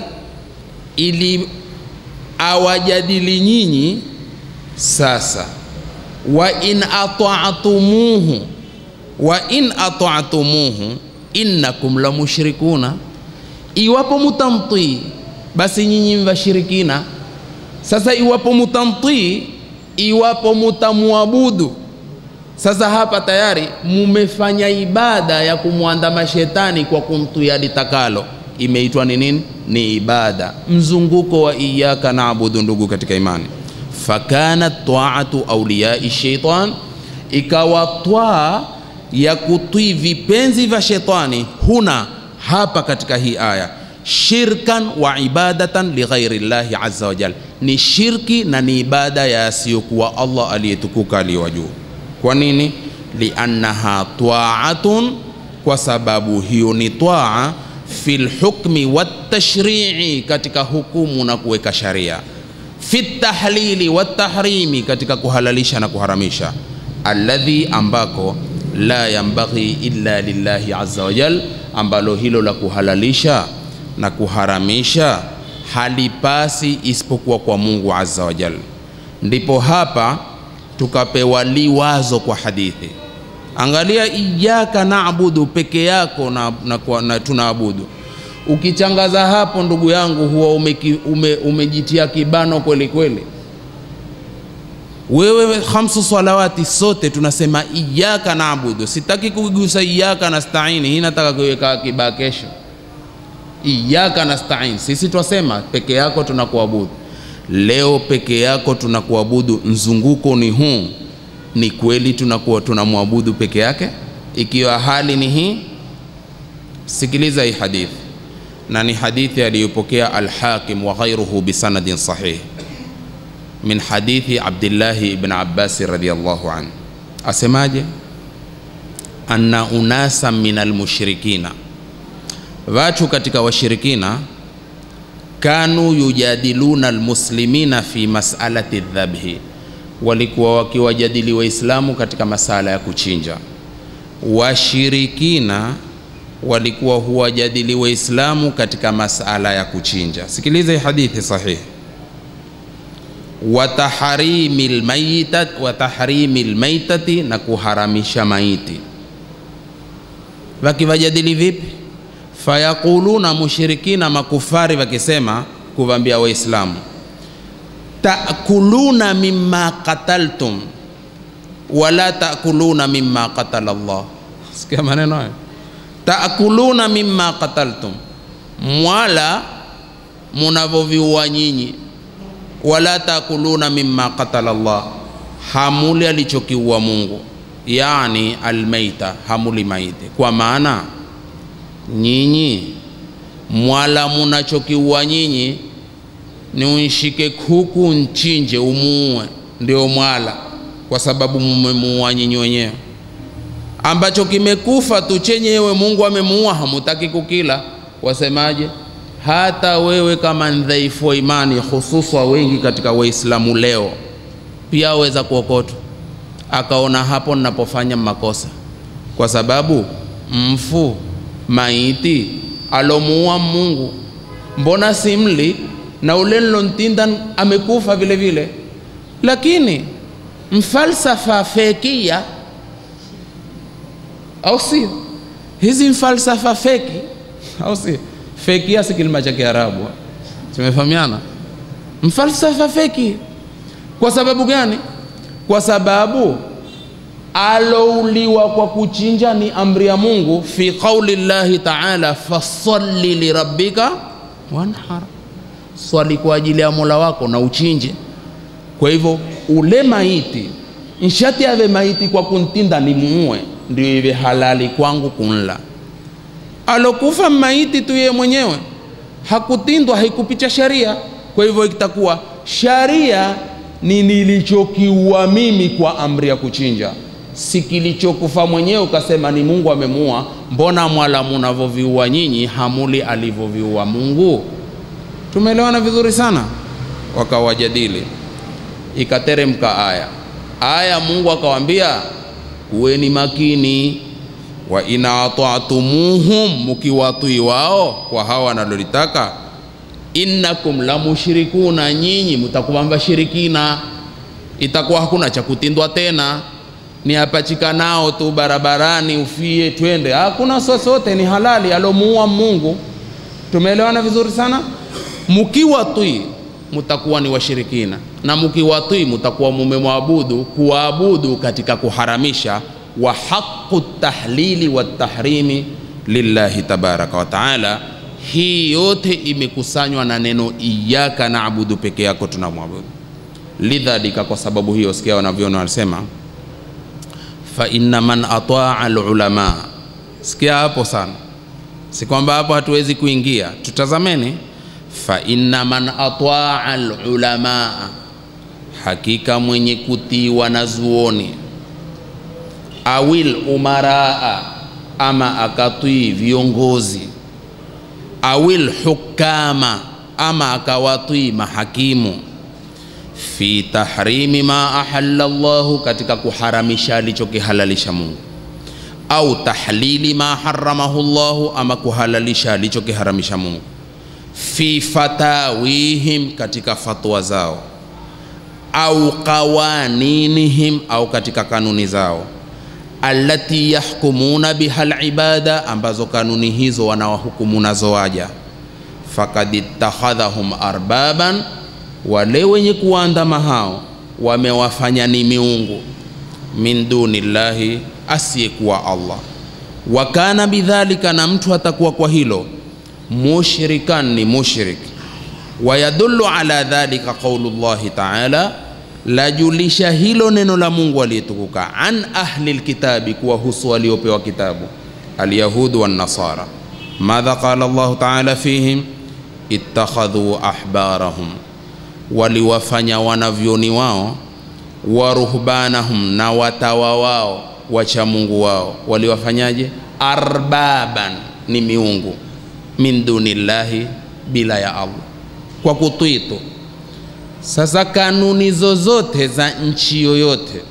ili awajadili nyinyi. Sasa wa in ata'tumuhu innakum la mushrikuna, iwapo mutamtii basi nyinyi mvashirikina. Sasa iwapo mutamtii, iwapo mutamuabudu, sasa hapa tayari mumefanya ibada ya kumwandama shetani kwa kumtuia litakalo. Imeitwa ni nini? Ni ibada, mzunguko wa iyyaka na'budu. Ndugu katika imani, fakana ta'atu awliya'i shaitan, ikawa twaa ya kutii vipenzi vya shetani huna hapa katika hii aya, shirkan wa ibadatan li ghairi llahi azza wa jalla, ni shirki na ni ibada ya asiyokuwa Allah aliyetukuka aliyewajuu. Kwa nini? Liannaha ta'atun, kwa sababu hiyo ni taa fil hukmi wat tashri'i, katika hukumu na kuweka sharia, fit tahlili wat tahrimi, katika kuhalalisha na kuharamisha, alladhi, ambako la yambaghi illa lillahi azza wa jal, ambalo hilo la kuhalalisha na kuharamisha halipasi isipokuwa kwa Mungu azza wa jal. Ndipo hapa tukapewa liwazo kwa hadithi. Angalia, iyyaka na'budu peke yako na tunaabudu. Ukichangaza hapo ndugu yangu, huwa umejitia kibano kweli kweli. Wewe 5 salawati sote tunasema iyyaka na'budu. Sitaki kugusa iyyaka nasta'ini, hii nataka kuweka akiba kesho. Iyyaka nasta'in, sisi twasema peke yako tunakuabudu. Leo peke yako tunakuabudu, mzunguko ni huu. Ni kweli tunamwabudu peke yake? Ikiwa hali ni hii, sikiliza hii hadithi, na ni hadithi aliyopokea Al-Hakim wa ghayruhu bisanadin sahih min hadithi Abdullah ibn Abbas radhiyallahu anhu. Asemaje? Anna unasa min almushrikina, watu katika washirikina, kanu yujadiluna almuslimina fi mas'alati dhabhi, walikuwa wakiwajadili waislamu katika masala ya kuchinja. Washirikina walikuwa huwajadili waislamu katika masala ya kuchinja. Sikiliza hadithi sahihi. Wa tahrimil maitati, na kuharamisha maiti. Wakiwajadili vipi? Fayaquluna, mushrikina makufari wakisema kuwaambia waislamu, ta'kuluna mimma qataltum wala ta'kuluna mimma qatala Allah. Sikia maneno hayo, ta'kuluna mimma qataltum, mwala munavoviua nyinyi, wala ta'kuluna mimma qatala Allah, hamuli alichokiua Mungu, yani almaita, hamuli maiti. Kwa maana nyinyi mwala munachokiua nyinyi ni unshike kuku nchinje umuue, ndio mwala, kwa sababu mmemuua nyinyi wenyewe. Ambacho kimekufa tu chenyewe Mungu amemuua, hamutaki kukila. Wasemaje? Hata wewe kama dhaifu wa imani, hususa wengi katika waislamu leo, pia waweza kuokotwa akaona hapo ninapofanya makosa, kwa sababu mfu maiti alomuua Mungu, mbona simli na ule nilontinda amekufa vile vile. Lakini mfalsafa fekia, au si hizi mfalsafa feki, au si fekia, si kilima cha Kiarabu, tumefahamiana? Mfalsafa feki. Kwa sababu gani? Kwa sababu alouliwa kwa kuchinja ni amri ya Mungu, fi qauli llahi ta'ala, fasalli lirabbika wanhar, swali kwa ajili ya Mola wako na uchinje. Kwa hivyo ule maiti nshati ave maiti kwa kuntinda ni muue, ndio iwe halali kwangu kunla. Alokufa maiti tu yeye mwenyewe, hakutindwa, haikupicha sharia. Kwa hivyo itakuwa sharia ni nilichokiua mimi kwa amri ya kuchinja, si kilichokufa mwenyewe ukasema ni Mungu amemuua. Mbona mwala munavoviua nyinyi hamuli alivoviua Mungu? Tumeelewana vizuri sana. Wakawajadili, ikateremka aya Mungu akawaambia, kuweni makini, wa ina ata'tumuhum, mukiwatii wao kwa hawa wanalolitaka, innakum la mushrikuna, nyinyi mtakuwa shirikina. Itakuwa hakuna cha kutindwa tena, ni hapachika nao tu barabarani ufie twende, hakuna sosote, ni halali alomuua Mungu. Tumeelewana vizuri sana. Mukiwatii mtakuwa ni washirikina, na mukiwatii mtakuwa mumemwabudu, kuabudu katika kuharamisha. Wa haqqu tahlili wa tahrimi lillahi tabaraka wa taala. Hii yote imekusanywa na neno iyyaka na'budu, peke yako tunamwabudu. Lidhalika, kwa sababu hiyo, sikia wanavyoona wanasema, fa inna man ata'a al-ulama. Sikia hapo sana, si kwamba hapo hatuwezi kuingia, tutazameni. Fa inna man ata'a al-ulama, hakika mwenye kutii wanazuoni, awil umaraa, ama akatii viongozi, awil hukama, ama akawatii mahakimu, fi tahrimi ma ahalla Allahu, katika kuharamisha alichokihalalisha Mungu, au tahlili ma haramahu Allahu, ama kuhalalisha alichokiharamisha Mungu, fi fatawihim, katika fatwa zao, au qawaninihim, au katika kanuni zao, allati yahkumuna biha al-ibada, ambazo kanuni hizo wanawahukumu nazo waja. Fakad ittakhadhahum arbaban, wale wenye kuandama hao wamewafanya ni miungu, min dunillahi, asiyekuwa Allah. Wa kana bidhalika, na mtu atakuwa kwa hilo, mushrikan ni mushrik. Wayadullu ala dhalika qaulullahi ta'ala, lajulisha hilo neno la Mungu aliyetukuka, an ahli alkitabi, kuwahusu waliopewa kitabu, alyahudu wan nasara. Madha qala Allahu ta'ala fihim, ittakhadhu ahbarahum, waliwafanya wanavyoni wao, wa ruhbanahum, na watawa wao, wacha Mungu wao, waliwafanyaje? Arbaban, ni miungu, min dunillahi, bila ya Allah, kwa kutuitu. Sasa kanuni zozote za nchi yoyote,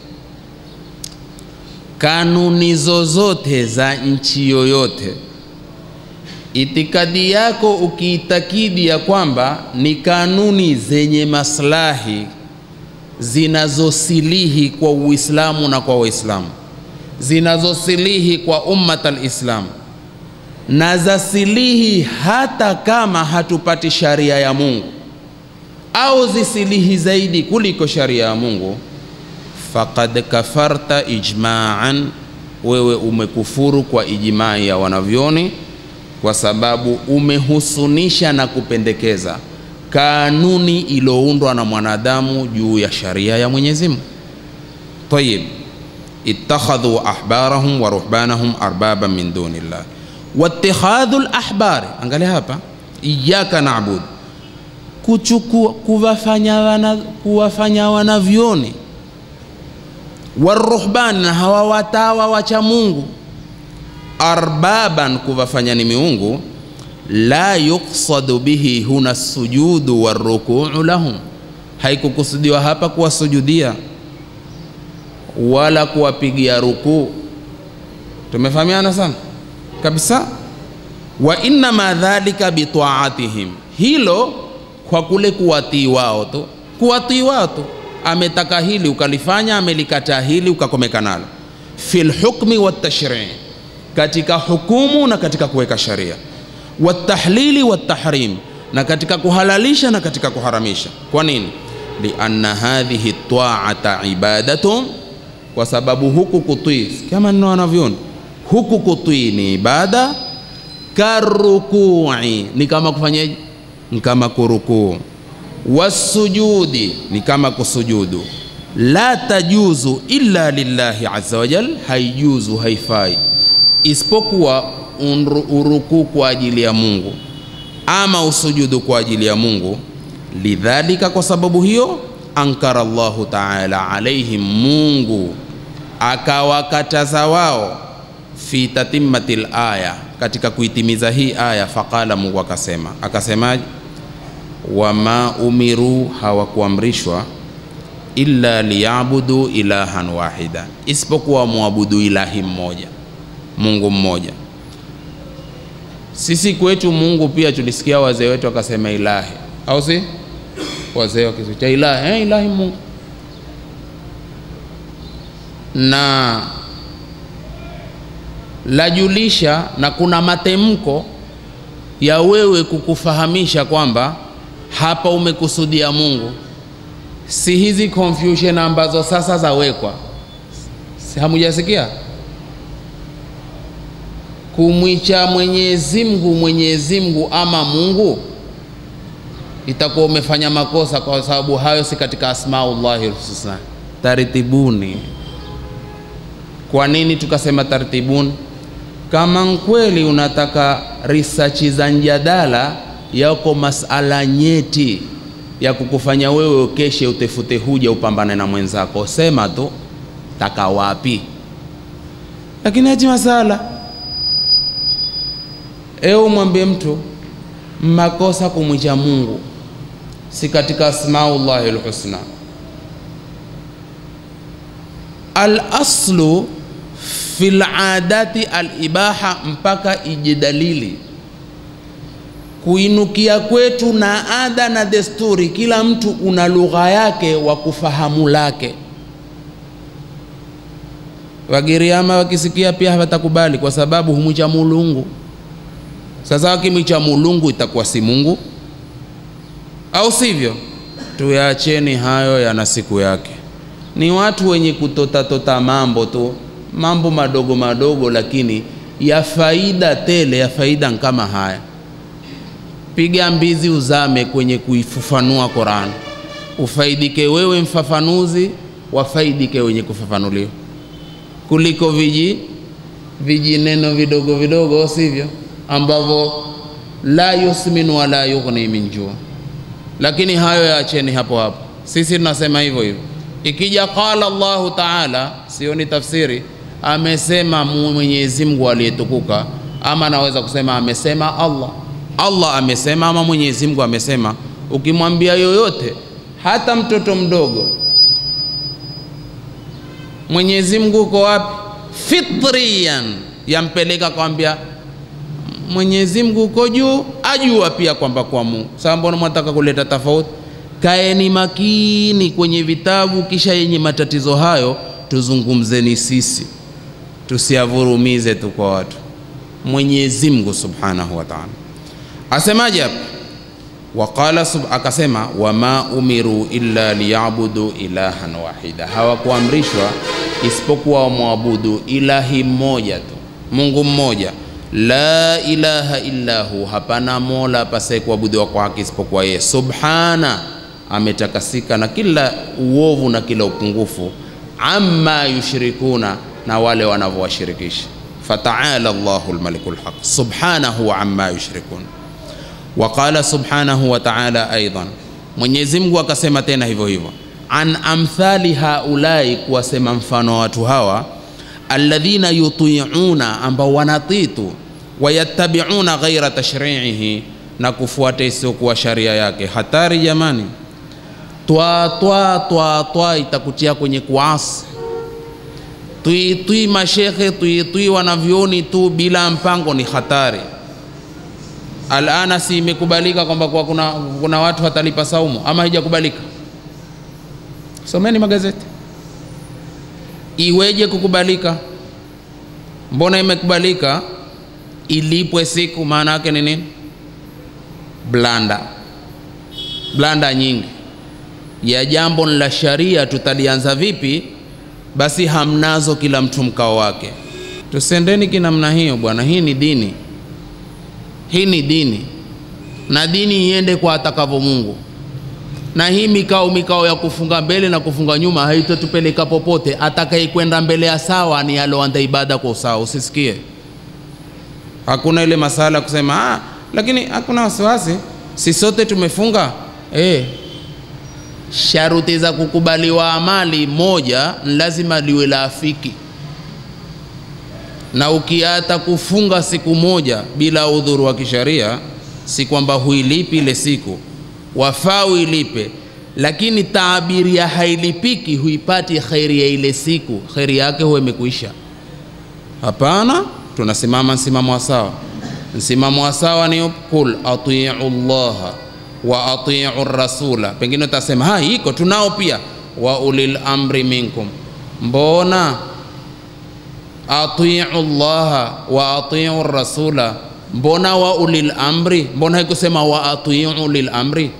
kanuni zozote za nchi yoyote, itikadi yako ukiitakidi ya kwamba ni kanuni zenye maslahi, zinazosilihi kwa Uislamu na kwa Waislamu, zinazosilihi kwa ummat al-Islam, na zasilihi hata kama hatupati sharia ya Mungu, au zisilihi zaidi kuliko sharia ya Mungu, faqad kafarta ijma'an, wewe umekufuru kwa ijma'i ya wanavyoni, kwa sababu umehusunisha na kupendekeza kanuni iliyoundwa na mwanadamu juu ya sharia ya Mwenyezi Mungu. Tayib, ittakhadhu ahbarahum wa ruhbanahum arbaban min dunillah. Wattikhadhul ahbari, angalia hapa, iyyaka na'budu, kuchukua kuwafanya wanavyoni, waruhban, na hawa watawa wacha Mungu, arbaban, kuwafanya ni miungu, la yuqsadu bihi huna sujudu warukuu lahum, haikukusudiwa hapa kuwasujudia wala kuwapigia rukuu. Tumefahamiana sana kabisa. Wa inna ma dhalika bitaatihim, hilo kwa kule kuwatii wao tu, kuwatii wao tu. Ametaka hili ukalifanya, amelikataa hili ukakomeka nalo. Fil hukmi wat tashri', katika hukumu na katika kuweka sharia. Wat tahlili wat tahrim, na katika kuhalalisha na katika kuharamisha. Kwa nini? Li anna hadhihi ta'ata ibadatun, kwa sababu huku kutii, kama neno wanavyoona, huku kutii ni ibada. Karukui, ni kama kufanyaje? Ni kama kurukuu. Wasujudi, ni kama kusujudu. La tajuzu illa lillahi azza wa jal, haijuzu, haifai isipokuwa urukuu kwa ajili ya Mungu ama usujudu kwa ajili ya Mungu. Lidhalika, kwa sababu hiyo, ankara Allahu ta'ala alaihim, Mungu akawakataza wao, fi tatimmatil aya, katika kuitimiza hii aya. Faqala, Mungu akasema, akasemaje? Wama umiru, hawakuamrishwa, illa liyabudu ilahan wahida, isipokuwa muabudu ilahi mmoja, Mungu mmoja. Sisi kwetu Mungu pia tulisikia wazee wetu wakasema ilahi, au si? Wazee wakisema ilahi, ilahi Mungu. Na lajulisha, na kuna matemko ya wewe kukufahamisha kwamba hapa umekusudia Mungu. Si hizi confusion ambazo sasa zawekwa, si hamujasikia? Kumwicha Mwenyezi Mungu ama Mungu, itakuwa umefanya makosa, kwa sababu hayo si katika asmaullahil husna. Tartibuni. Kwa nini tukasema tartibuni? Kama kweli unataka research za njadala yako masala nyeti ya kukufanya wewe ukeshe utefute huja upambane na mwenzako, sema tu taka wapi. Lakini haji masala mwambie mtu makosa kumwicha Mungu si katika asmaullahil husna. Al aslu fil adati al ibaha, mpaka ije dalili. Kuinukia kwetu na ada na desturi, kila mtu una lugha yake wa kufahamu lake. Wagiriama wakisikia pia hawatakubali, kwa sababu humwicha Mulungu. Sasa wakimwicha Mulungu itakuwa si Mungu, au sivyo? Tuyaacheni hayo, yana siku yake. Ni watu wenye kutota mambo tu, mambo madogo madogo, lakini ya faida tele, ya faida kama haya. piga mbizi uzame kwenye kuifafanua Qur'an. Ufaidike wewe mfafanuzi, wafaidike wenye kufafanuliwa, kuliko vijineno vidogo vidogo, sivyo, ambavyo la yusminu wala yughni min jua. Lakini hayo yaacheni hapo hapo. Sisi tunasema hivyo hivyo. Ikija qala Allahu Ta'ala, sioni tafsiri, amesema Mwenyezi Mungu aliyetukuka, ama naweza kusema amesema Allah. Allah amesema ama Mwenyezi Mungu amesema. Ukimwambia yoyote, hata mtoto mdogo, Mwenyezi Mungu uko wapi, fitriyan yampeleka kwambia Mwenyezi Mungu uko juu, ajua pia kwamba kwa Mungu. Sasa mbona mnataka kuleta tofauti? Kaeni makini kwenye vitabu, kisha yenye matatizo hayo tuzungumzeni sisi, tusiavurumize tu kwa watu. Mwenyezi Mungu Subhanahu wa Ta'ala asemaje hapa? Waqala akasema, wama umiru illa liyabudu ilahan wahida, hawakuamrishwa isipokuwa wamwabudu ilahi mmoja tu, Mungu mmoja. La ilaha illahu, hapana mola pase kuabudiwa kwa haki isipokuwa yeye. Subhana, ametakasika na kila uovu na kila upungufu. Amma yushrikuna, na wale wanavyowashirikisha. Fata'ala Allahu al-malikul haq, subhanahu amma yushrikun. Waqala subhanahu wa ta'ala aidan, Mwenyezi Mungu akasema tena hivyo hivyo, an amthali haulai, kuwasema mfano watu hawa, alladhina yuti'una, ambao wanatitu, wayattabi'una ghaira tashri'ihi, na kufuata isiyokuwa sharia yake. Hatari jamani, twa itakutia kwenye kuasi. Tui mashekhe, tui wanavyoni tu bila mpango, ni hatari. Alana si imekubalika kwamba kwa kuna watu watalipa saumu, ama haijakubalika? Someni magazeti. Iweje kukubalika? Mbona imekubalika? Ilipwe siku, maana yake ni nini? Blanda nyingi ya jambo la sharia. Tutalianza vipi? Basi hamnazo kila mtu mkao wake. Tusendeni kinamna hiyo bwana. Hii ni dini, hii ni dini, na dini iende kwa atakavyo Mungu. Na hii mikao ya kufunga mbele na kufunga nyuma haitatupeleka popote. Atakayekwenda mbele ya sawa ni aloanza ibada kwa usawa. Usisikie, hakuna ile masala kusema lakini hakuna wasiwasi, si sote tumefunga. Sharuti za kukubaliwa amali moja lazima liwe la afiki. Na ukiata kufunga siku moja bila udhuru wa kisharia, si kwamba huilipi ile siku, wafaa uilipe, lakini taabiri ya hailipiki huipati khairi ya ile siku, khairi yake huwa imekuisha. Hapana, tunasimama msimamo wa sawa. Msimamo wa sawa ni kul atii'u Allah wa atii'u rasula. Pengine utasema iko tunao pia wa ulil amri minkum. Mbona atii'u Allah wa atii'u rasula, mbona wa ulil amri? Mbona haikusema wa atii'u lil amri?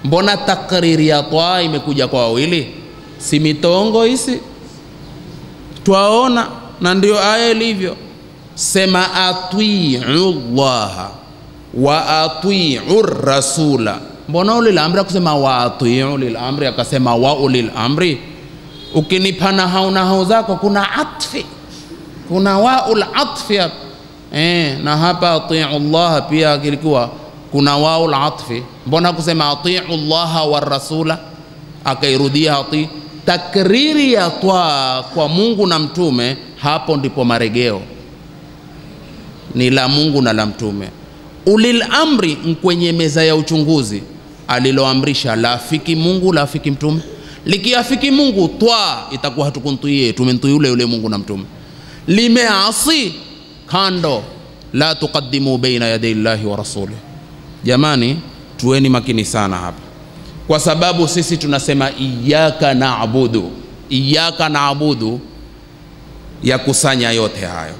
Mbona takriri ya toa imekuja kwa wawili? Si mitongo hisi twaona, na ndio aya ilivyo. Sema atii'u Allah wa atii'u rasula. Mbona ulil amri kusema wa atii'u lil amri, akasema wa ulil amri? Ukinipana hauna hao zako, kuna atfi, kuna waul atfi na hapa atii'u Allah pia kilikuwa kuna waul atfi. Mbona kusema atii'u Allah wa rasula akairudia ati? Takriri ya toa kwa Mungu na mtume, hapo ndipo maregeo ni la Mungu na la mtume. Ulil amri kwenye meza ya uchunguzi, aliloamrisha laafiki Mungu laafiki mtume. Likiafiki Mungu toa itakuwa hatukuntuie, tumentu yule Mungu na mtume. Limeasi kando, la tuqaddimu baina yaday Allahi wa rasuli. Jamani, tuweni makini sana hapa, kwa sababu sisi tunasema iyyaka na'budu. Iyyaka na'budu ya kusanya yote hayo.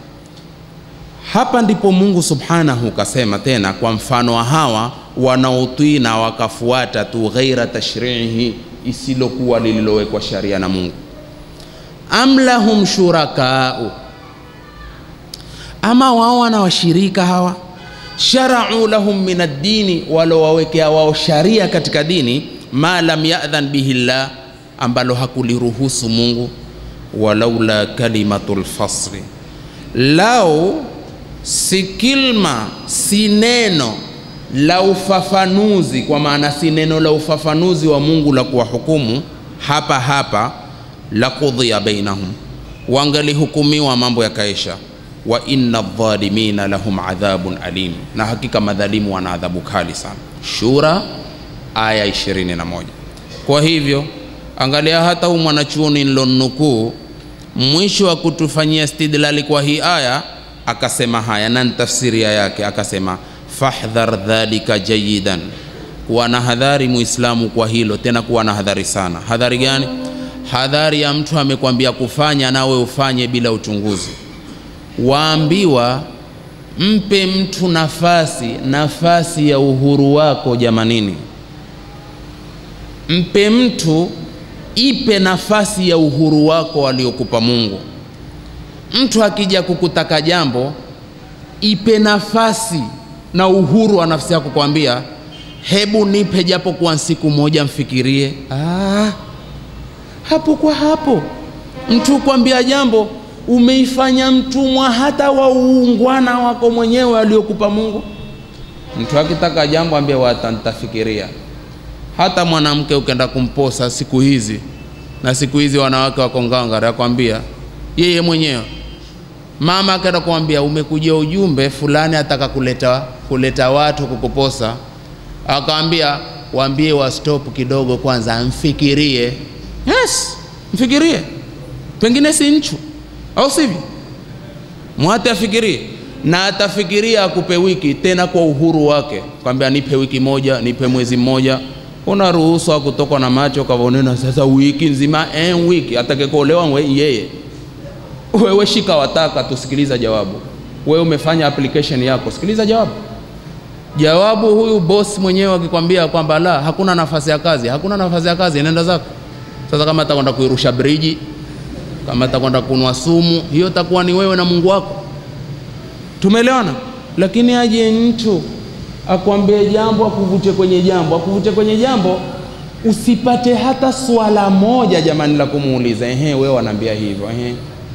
Hapa ndipo Mungu Subhanahu kasema tena kwa mfano wa hawa wanaotii na wakafuata tu ghaira tashri'ihi, isilokuwa lililowekwa sharia na Mungu. Amlahum shuraka'u, ama wao wana washirika hawa. shara'u lahum min ad-dini, walowawekea wao sharia katika dini, ma lam ya'dhan bihi Allah, ambalo hakuliruhusu Mungu. Walaula kalimatul fasli, lao si kilma, si neno la ufafanuzi, kwa maana si neno la ufafanuzi wa Mungu la kuwahukumu hapa, la qudhiya bainahum, wangalihukumiwa mambo yakaisha. Wa inna adh-dhalimina lahum adhabun alim, na hakika madhalimu wana adhabu kali sana. Shura aya 21. Kwa hivyo angalia hata huyu mwanachuoni nilonukuu mwisho wa kutufanyia istidlali kwa hii aya akasema haya, na tafsiria yake akasema fahdhar dhalika jayidan, kuwa na hadhari muislamu kwa hilo, tena kuwa na hadhari sana. Hadhari gani? Hadhari ya mtu amekwambia kufanya nawe ufanye bila uchunguzi. Waambiwa mpe mtu nafasi ya uhuru wako. Jamanini, mpe mtu, ipe nafasi ya uhuru wako aliokupa Mungu. Mtu akija kukutaka jambo, ipe nafasi na uhuru wa nafsi yako kuambia hebu nipe japo kwa siku moja mfikirie. Hapo kwa hapo mtu kuambia jambo, umeifanya mtumwa hata wa uungwana wako mwenyewe aliokupa Mungu. Mtu akitaka jambo ambia nitafikiria. Hata mwanamke ukenda kumposa siku hizi, na siku hizi wanawake wako ngangara, akwambia yeye mwenyewe, mama akaenda kuambia umekuja ujumbe fulani ataka kuleta watu kukuposa, akaambia waambie wa stop kidogo kwanza mfikirie. Yes, mfikirie, pengine si nchu au sivyo, mwate afikirie, na atafikiria akupe wiki tena kwa uhuru wake, kwambia nipe wiki moja, nipe mwezi mmoja. Una ruhusa kutoka na macho kavonena sasa wiki nzima, wiki atakayeolewa yeye. Wewe shika wataka tusikiliza jawabu. Wewe umefanya application yako, sikiliza jawabu. Huyu boss mwenyewe akikwambia kwamba la, hakuna nafasi ya kazi, nenda zako. Sasa kama atakwenda kuirusha bridge, kama atakwenda kunwa sumu, hiyo takuwa ni wewe na Mungu wako. Tumeelewana? Lakini aje mtu akwambie jambo, akuvute kwenye jambo, usipate hata swala moja jamani la kumuuliza. Wewe wanaambia hivyo,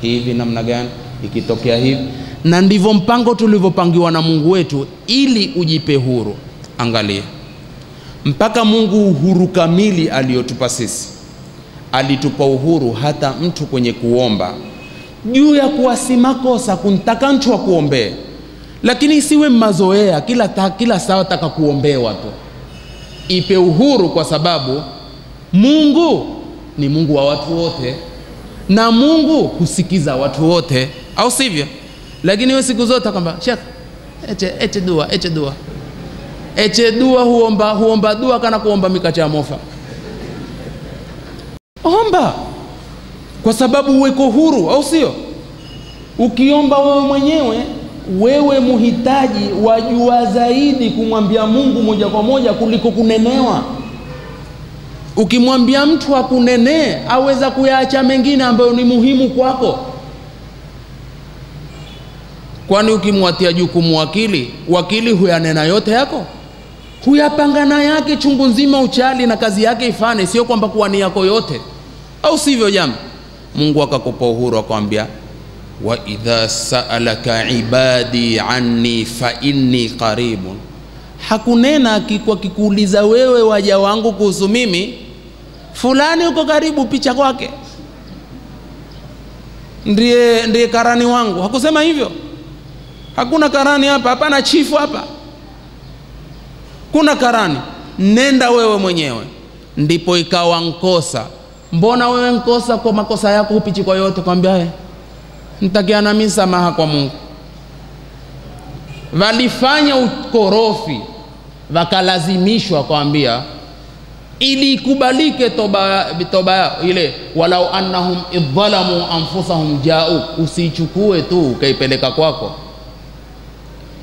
hivi namna gani ikitokea hivi? Na ndivyo mpango tulivyopangiwa na Mungu wetu ili ujipe huru. Angalia, mpaka Mungu uhuru kamili aliotupa sisi, alitupa uhuru hata mtu kwenye kuomba, juu ya kuasi makosa kuntaka mtu akuombee, lakini isiwe mazoea kila saa taka kuombewa tu. Ipe uhuru, kwa sababu Mungu ni Mungu wa watu wote, na Mungu husikiza watu wote, au sivyo? Lakini wewe siku zote kwamba Sheikh ete dua huomba dua kana kuomba mikacha ya mofa. Omba kwa sababu uweko huru, au sio? Ukiomba wewe mwenyewe, wewe muhitaji, wajua zaidi kumwambia Mungu moja kwa moja kuliko kunenewa. Ukimwambia mtu akunenee, aweza kuyaacha mengine ambayo ni muhimu kwako. Kwani ukimwatia jukumu wakili huyanena yote yako? Huyapangana yake chungu nzima uchali na kazi yake ifane, sio kwamba kuwa ni yako yote, au sivyo jamaa? Mungu akakupa uhuru, akwambia wa idha sa'alaka ibadi anni fa inni qaribun. Hakunena kwa kikuuliza wewe waja wangu kuhusu mimi, fulani uko karibu, picha kwake ndiye karani wangu. Hakusema hivyo. Hakuna karani hapa, hapana chifu hapa. Kuna karani, nenda wewe mwenyewe. Ndipo ikawa nkosa. Mbona wewe nkosa kwa makosa yako upichi kwa yote, kwambia nitakiana mimi samaha kwa Mungu. Walifanya ukorofi, wakalazimishwa kwambia ili ikubalike toba ile, walau annahum idhalamu anfusahum ja'u. Usichukue tu ukaipeleka kwako,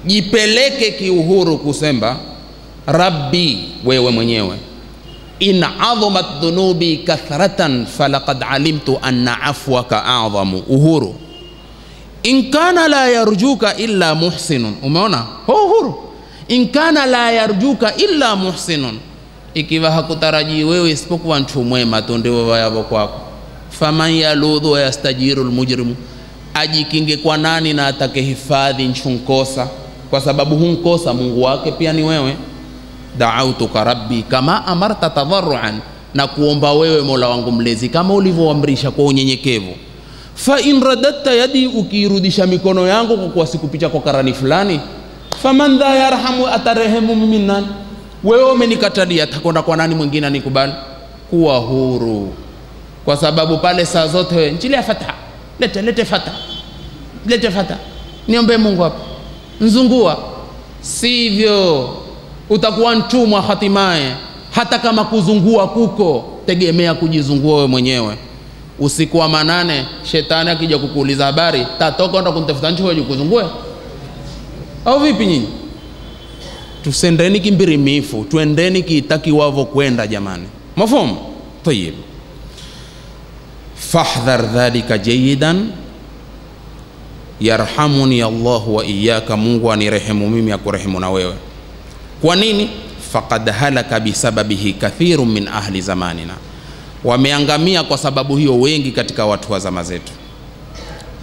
jipeleke kiuhuru kusema Rabbi, wewe mwenyewe, in adhamat dhunubi kathratan falaqad alimtu anna afwaka a'zamu. Uhuru. In kana la yarjuka illa muhsinun. Umeona? Uhuru. in kana la yarjuka illa muhsinun, ikiwa hakutaraji wewe isipokuwa mtu mwema tu ndio wayavo kwako. Faman yaludhu wa yastajiru almujrimu, ajikinge kwa nani na atakehifadhi nchunkosa, kwa sababu hunkosa Mungu wake pia ni wewe. Da'autuka rabbi kama amarta tadarruan, na kuomba wewe Mola wangu mlezi kama ulivyoamrisha kwa unyenyekevu. Fa in radatta yadi, ukirudisha mikono yangu kwa kuwa sikupicha kwa karani fulani, faman dha yarhamu, atarehemu mimi nani? Wewe umenikatalia, atakwenda kwa nani mwingine anikubali? Kuwa huru, kwa sababu pale saa zote wewe nchilia fatha, lete fatha, niombe Mungu hapa, nzungua. Sivyo, utakuwa mtumwa hatimaye. Hata kama kuzungua kuko, tegemea kujizungua wewe mwenyewe. Usiku wa manane shetani akija kukuuliza habari, tatoka ndo kunitafuta nchi wewe kuzungue au vipi nyinyi? Tusendeni kimbirimifu, tuendeni kitakiwavo kwenda jamani. Mafhumu? Tayeb. Fahdhar dhalika jayidan yarhamuni Allah wa iyyaka, Mungu anirehemu mimi akurehemu na wewe. Kwa nini? Faqad halaka bisababihi kathirun min ahli zamanina, wameangamia kwa sababu hiyo wengi katika watu wa zama zetu.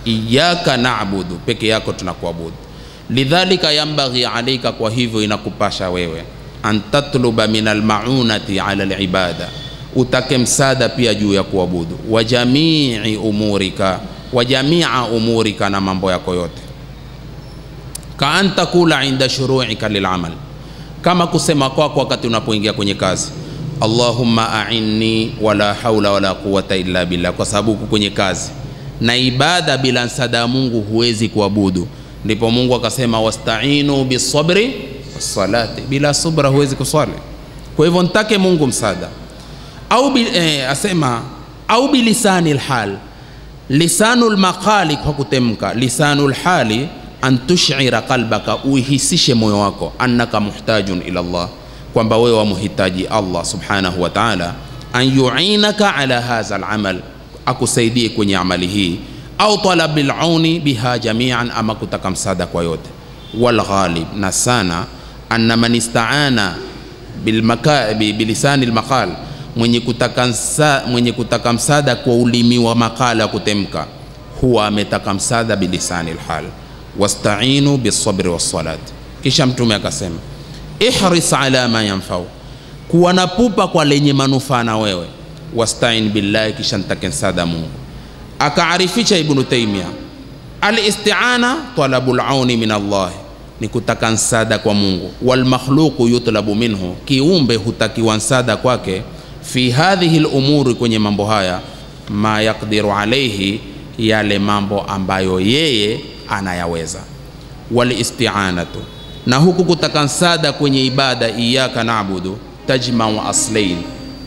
Iyyaka na'budu, peke yako tunakuabudu. Lidhalika yambaghi alayka, kwa hivyo inakupasha wewe, antatluba min almaunati ala alibada, utake msaada pia juu ya kuabudu. Wa jamii umurika, wa jamia umurika, na mambo yako yote. Ka anta kula inda shuru'ika lilamal, kama kusema kwako wakati unapoingia kwenye kazi, Allahumma a'inni wala haula wala quwwata illa billah, kwa sababu kwenye kazi na ibada bila msaada wa Mungu huwezi kuabudu. Ndipo Mungu akasema wasta'inu bisabri wassalati, bila subra huwezi kuswali. Kwa hivyo nitake Mungu msaada. Au asema au bilisanil hal, lisanul maqali, kwa kutemka. Lisanul hali an tush'ira qalbaka, uihisishe moyo wako, annaka muhtajun ila Allah, kwamba wewe wamuhitaji Allah subhanahu wa ta'ala. An yu'inaka ala hadha al-amal, akusaidie kwenye amali hii. Au talabil auni biha jami'an, ama kutaka msaada kwa yote. Wal ghalib, na sana, anna man ista'ana bilisanil maqal, mwenye kutaka msaada kwa ulimi wa makala kutemka, huwa ametaka msaada bilisanil hal. Wasta'inu bisabri wassalat. Kisha Mtume akasema ihris ala ma yanfau, kuwa na pupa kwa lenye manufaa na wewe. Wasta'in billahi, kisha nitake msaada Mungu. Akaarifisha Ibn Taymiyyah, al-isti'ana talabul auni min Allah, ni kutaka msaada kwa Mungu. Wal makhluqu yutlabu minhu, kiumbe hutakiwa msaada kwake. Fi hadhihi al-umuri, kwenye mambo haya. Ma yaqdiru alayhi, yale mambo ambayo yeye anayaweza. Wal isti'anatu, na huku kutaka msaada kwenye ibada, iyyaka na'budu, tajma'u aslain,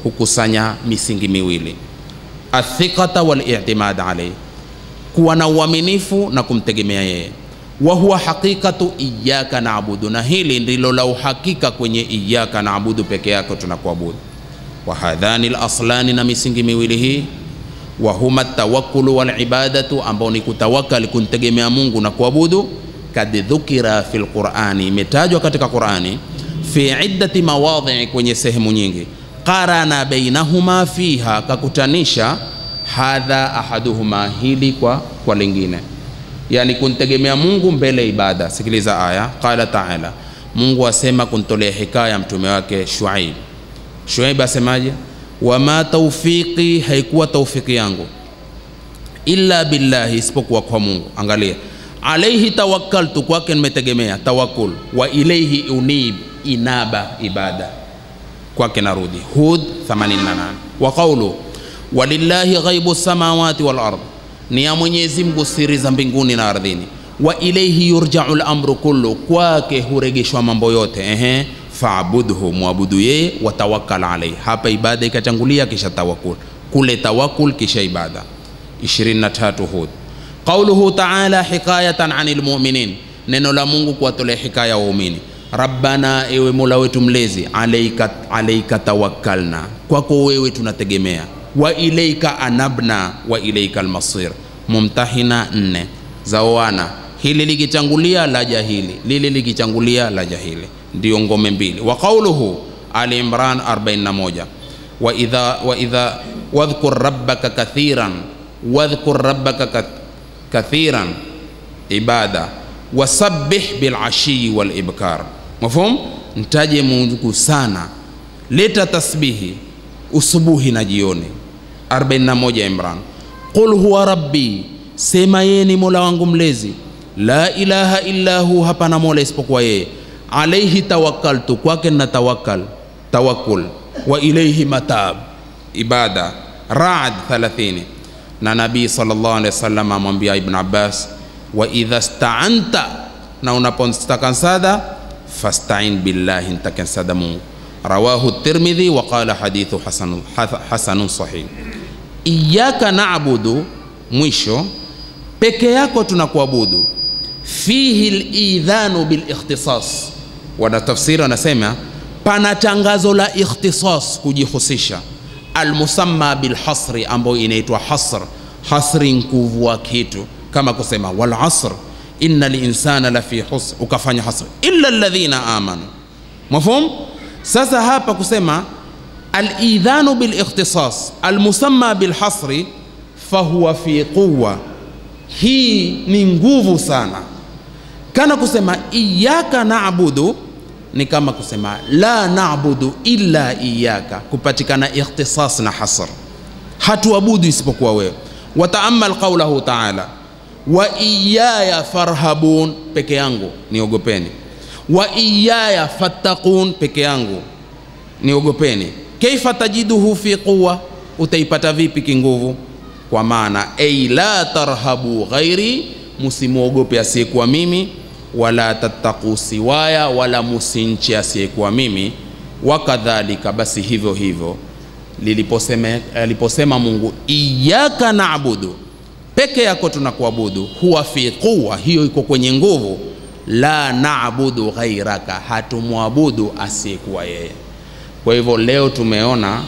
hukusanya misingi miwili. Athiqata wal i'timad alayhi, kuwa na uaminifu na kumtegemea yeye. Wa huwa haqiqatu iyyaka na'budu, na hili ndilo la uhakika kwenye iyyaka na'budu, peke yako tunakuabudu. Wa hadhani al-aslani, na misingi miwili hii. Wa huma tawakkulu wal ibadatu, ambao ni kutawakkali, kumtegemea Mungu na kuabudu. Kad dhukira fil Qur'ani, imetajwa katika Qur'ani. Fi iddati mawadhi, kwenye sehemu nyingi. Qarana bainahuma fiha, kakutanisha hadha ahaduhuma, hili kwa lingine, yani kuntegemea Mungu mbele ibada. Sikiliza aya, qala ta'ala, Mungu asema kuntolea hikaya mtume wake Shuaib. Shuaib asemaje? Wama tawfiqi, haikuwa tawfiki yangu, illa billahi, isipokuwa kwa Mungu. Angalia, alayhi tawakkaltu, kwake nimetegemea, tawakkul. Wa ilayhi unib, inaba, ibada, kwake narudi. Hud 88. Wa qawlu walillahi ghaibu samawati wal ard, ni ya Mwenyezi Mungu siri za mbinguni na ardhini. Wa ilayhi yurja'u al-amru kullu, kwake huregeshwa mambo yote. Fa'budhu, muabudu yeye. Wa tawakkal alayhi, hapa ibada ikatangulia kisha tawakkul, kule tawakkul kisha ibada. 23 Hud. Qawluhu ta'ala hikayatan 'anil mu'minin, neno la Mungu kuwatolea hikaya waumini. Rabbana, ewe Mola wetu mlezi, alayka tawakkalna, kwako wewe tunategemea. Wa ilayka anabna wa ilayka almasir. Mumtahina 4 zawana, hili likichangulia la jahili, lile likichangulia la jahili. ndio ngome mbili. Wa qawluhu Ali Imran 41 wa idha wadhkur rabbaka kathiran ibada wasabbih bil ashi wal ibkar. Mafhum? Mtaje Mungu sana, leta tasbihi usubuhi na jioni. 41 Imran. Qul huwa rabbi, sema yeye ni Mola wangu mlezi, la ilaha illa hu, hapana mola isipokuwa yeye, alayhi tawakkaltu, kwake na tawakkul, wa ilayhi matab, ibada. Ra'd 30. Na Nabii sallallahu alaihi wasallam amwambia Ibn Abbas, wa idha sta'anta, na unapotaka msaada, fasta'in billahi, ntaka msaada Mungu. Rawahu Tirmidhi wa qala hadithu hasanun sahih. Iyyaka na'budu, mwisho, peke yako tunakuabudu. Fihi al-idhanu bil ikhtisas. Wana tafsiri wanasema pana tangazo la ikhtisas, kujihusisha. Al-musamma bil hasri, ambayo inaitwa hasr. Hasri nguvu wa kitu, kama kusema wal asr innal insana lafi husr, ukafanya hasr illa alladhina amanu. Mafhum? Sasa hapa kusema al-idhanu bil ikhtisas, al-musamma bil hasri, fahuwa fi quwwa, hii ni nguvu sana. Kana kusema iyyaka na'budu ni kama kusema la na'budu illa iyyaka, kupatikana ikhtisas na hasr, hatuabudu isipokuwa wewe. Wa ta'ammal qawlahu ta'ala, wa iyaya farhabun, peke yangu niogopeni. Wa iyaya fattaqun, peke yangu niogopeni. Kaifa tajiduhu fi quwwa, utaipata vipi kinguvu? Kwa maana ay la tarhabu ghairi, musimuogope asiyekuwa mimi, wala tattaqu siwaya, wala musinche asiyekuwa mimi. Wakadhalika, basi hivyo hivyo aliposema Mungu iyyaka na'budu, peke yako tunakuabudu, huwa fi quwwa, hiyo iko kwenye nguvu. La na'budu ghairaka, hatumwabudu asiyekuwa yeye. Kwa hivyo leo tumeona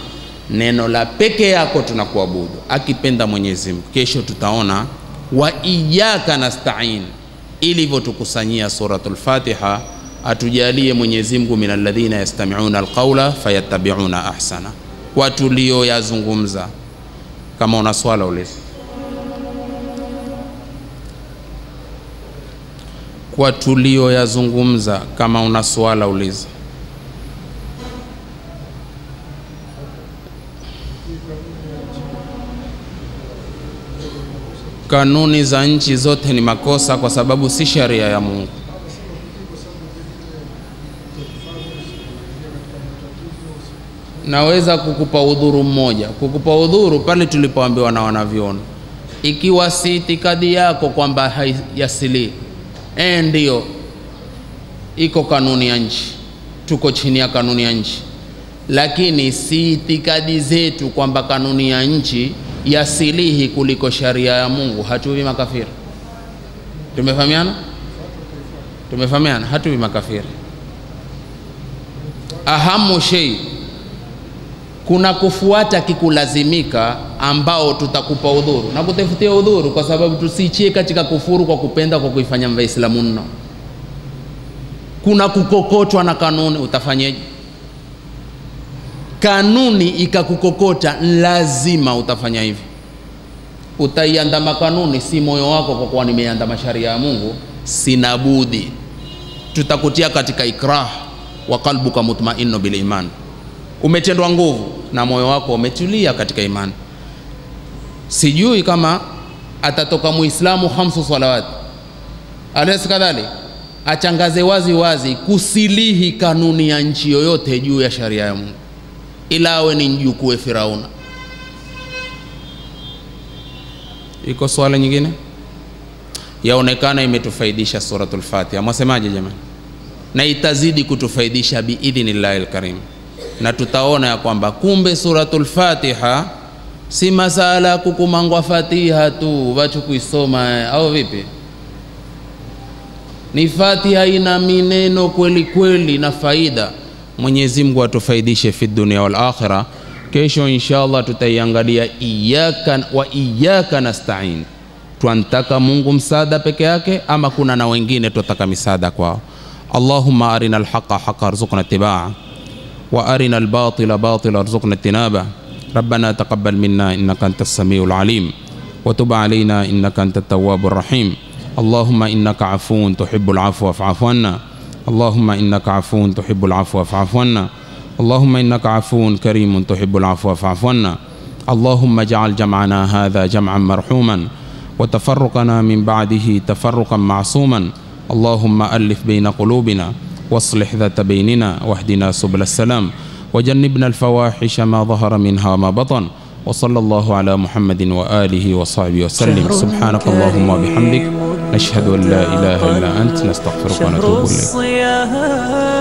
neno la peke yako tunakuabudu, akipenda Mwenyezi Mungu. Kesho tutaona wa iyyaka nasta'in, ili hivyo tukusanyia suratul Fatiha. Atujalie Mwenyezi Mungu minal ladhina yastami'una alqawla fayattabi'una ahsana. Kwa tulio yazungumza, kama una swala uliza. Kwa tulio yazungumza, kama una swala uliza. Kanuni za nchi zote ni makosa, kwa sababu si sharia ya Mungu. Naweza kukupa udhuru mmoja, kukupa udhuru pale tulipoambiwa na wanavyoni, ikiwa si itikadi yako kwamba hayasili, ndio iko kanuni ya nchi, tuko chini ya kanuni ya nchi, lakini si itikadi zetu kwamba kanuni ya nchi yasilihi kuliko sharia ya Mungu, hatuwi makafiri. Tumefahamiana? Tumefahamiana, hatuwi makafiri. Ahamu shay, kuna kufuata kikulazimika, ambao tutakupa udhuru na kutafutia udhuru, kwa sababu tusichie katika kufuru kwa kupenda, kwa kuifanya Waislamu mno. Kuna kukokotwa na kanuni, utafanyaje? Kanuni ikakukokota, lazima utafanya hivi. Utaiandama kanuni, si moyo wako, kwa kuwa nimeandama sharia ya Mungu, sina budi. Tutakutia katika ikrah, wa qalbuka mutmainnu bil iman, umetendwa nguvu na moyo wako umetulia katika imani. Sijui kama atatoka Muislamu 5 salawat alayhi kadhalik, achangaze wazi wazi kusilihi kanuni ya nchi yoyote juu ya sharia ya Mungu, ila awe ni mjukuu Firauna. Iko swala nyingine? Yaonekana imetufaidisha suratul Fatiha. Mwasemaje jamani? Na itazidi kutufaidisha biidhnillahil karim. Na tutaona ya kwamba kumbe suratul Fatiha si masala kukumangwa Fatiha tu wachu kuisoma au vipi? Ni Fatiha ina mineno kweli kweli na faida. Mwenyezi Mungu atufaidishe fi dunia wal akhirah. Kesho inshallah tutaiangalia iyyaka nasta'in. Tuantaka Mungu msaada peke yake, ama kuna na wengine tutaka misaada kwao? اللهم أرنا الحق حقا ارزقنا اتباعه وأرنا الباطل باطلا ارزقنا اجتنابه. ربنا تقبل منا إنك أنت السميع العليم وتب علينا إنك أنت التواب الرحيم. اللهم إنك عفو تحب العفو فاعف عنا. اللهم إنك عفو تحب العفو فاعف عنا. اللهم إنك عفو كريم تحب العفو فاعف عنا. اللهم اجعل جمعنا هذا جمعا مرحوما وتفرقنا من بعده تفرقا معصوما. اللهم ألف بين قلوبنا واصلح ذات بيننا واهدنا سبل السلام وجنبنا الفواحش ما ظهر منها وما بطن. وصلى الله على محمد وآله وصحبه وسلم. سبحانك اللهم وبحمدك نشهد أن لا إله إلا أنت نستغفرك ونتوب إليك.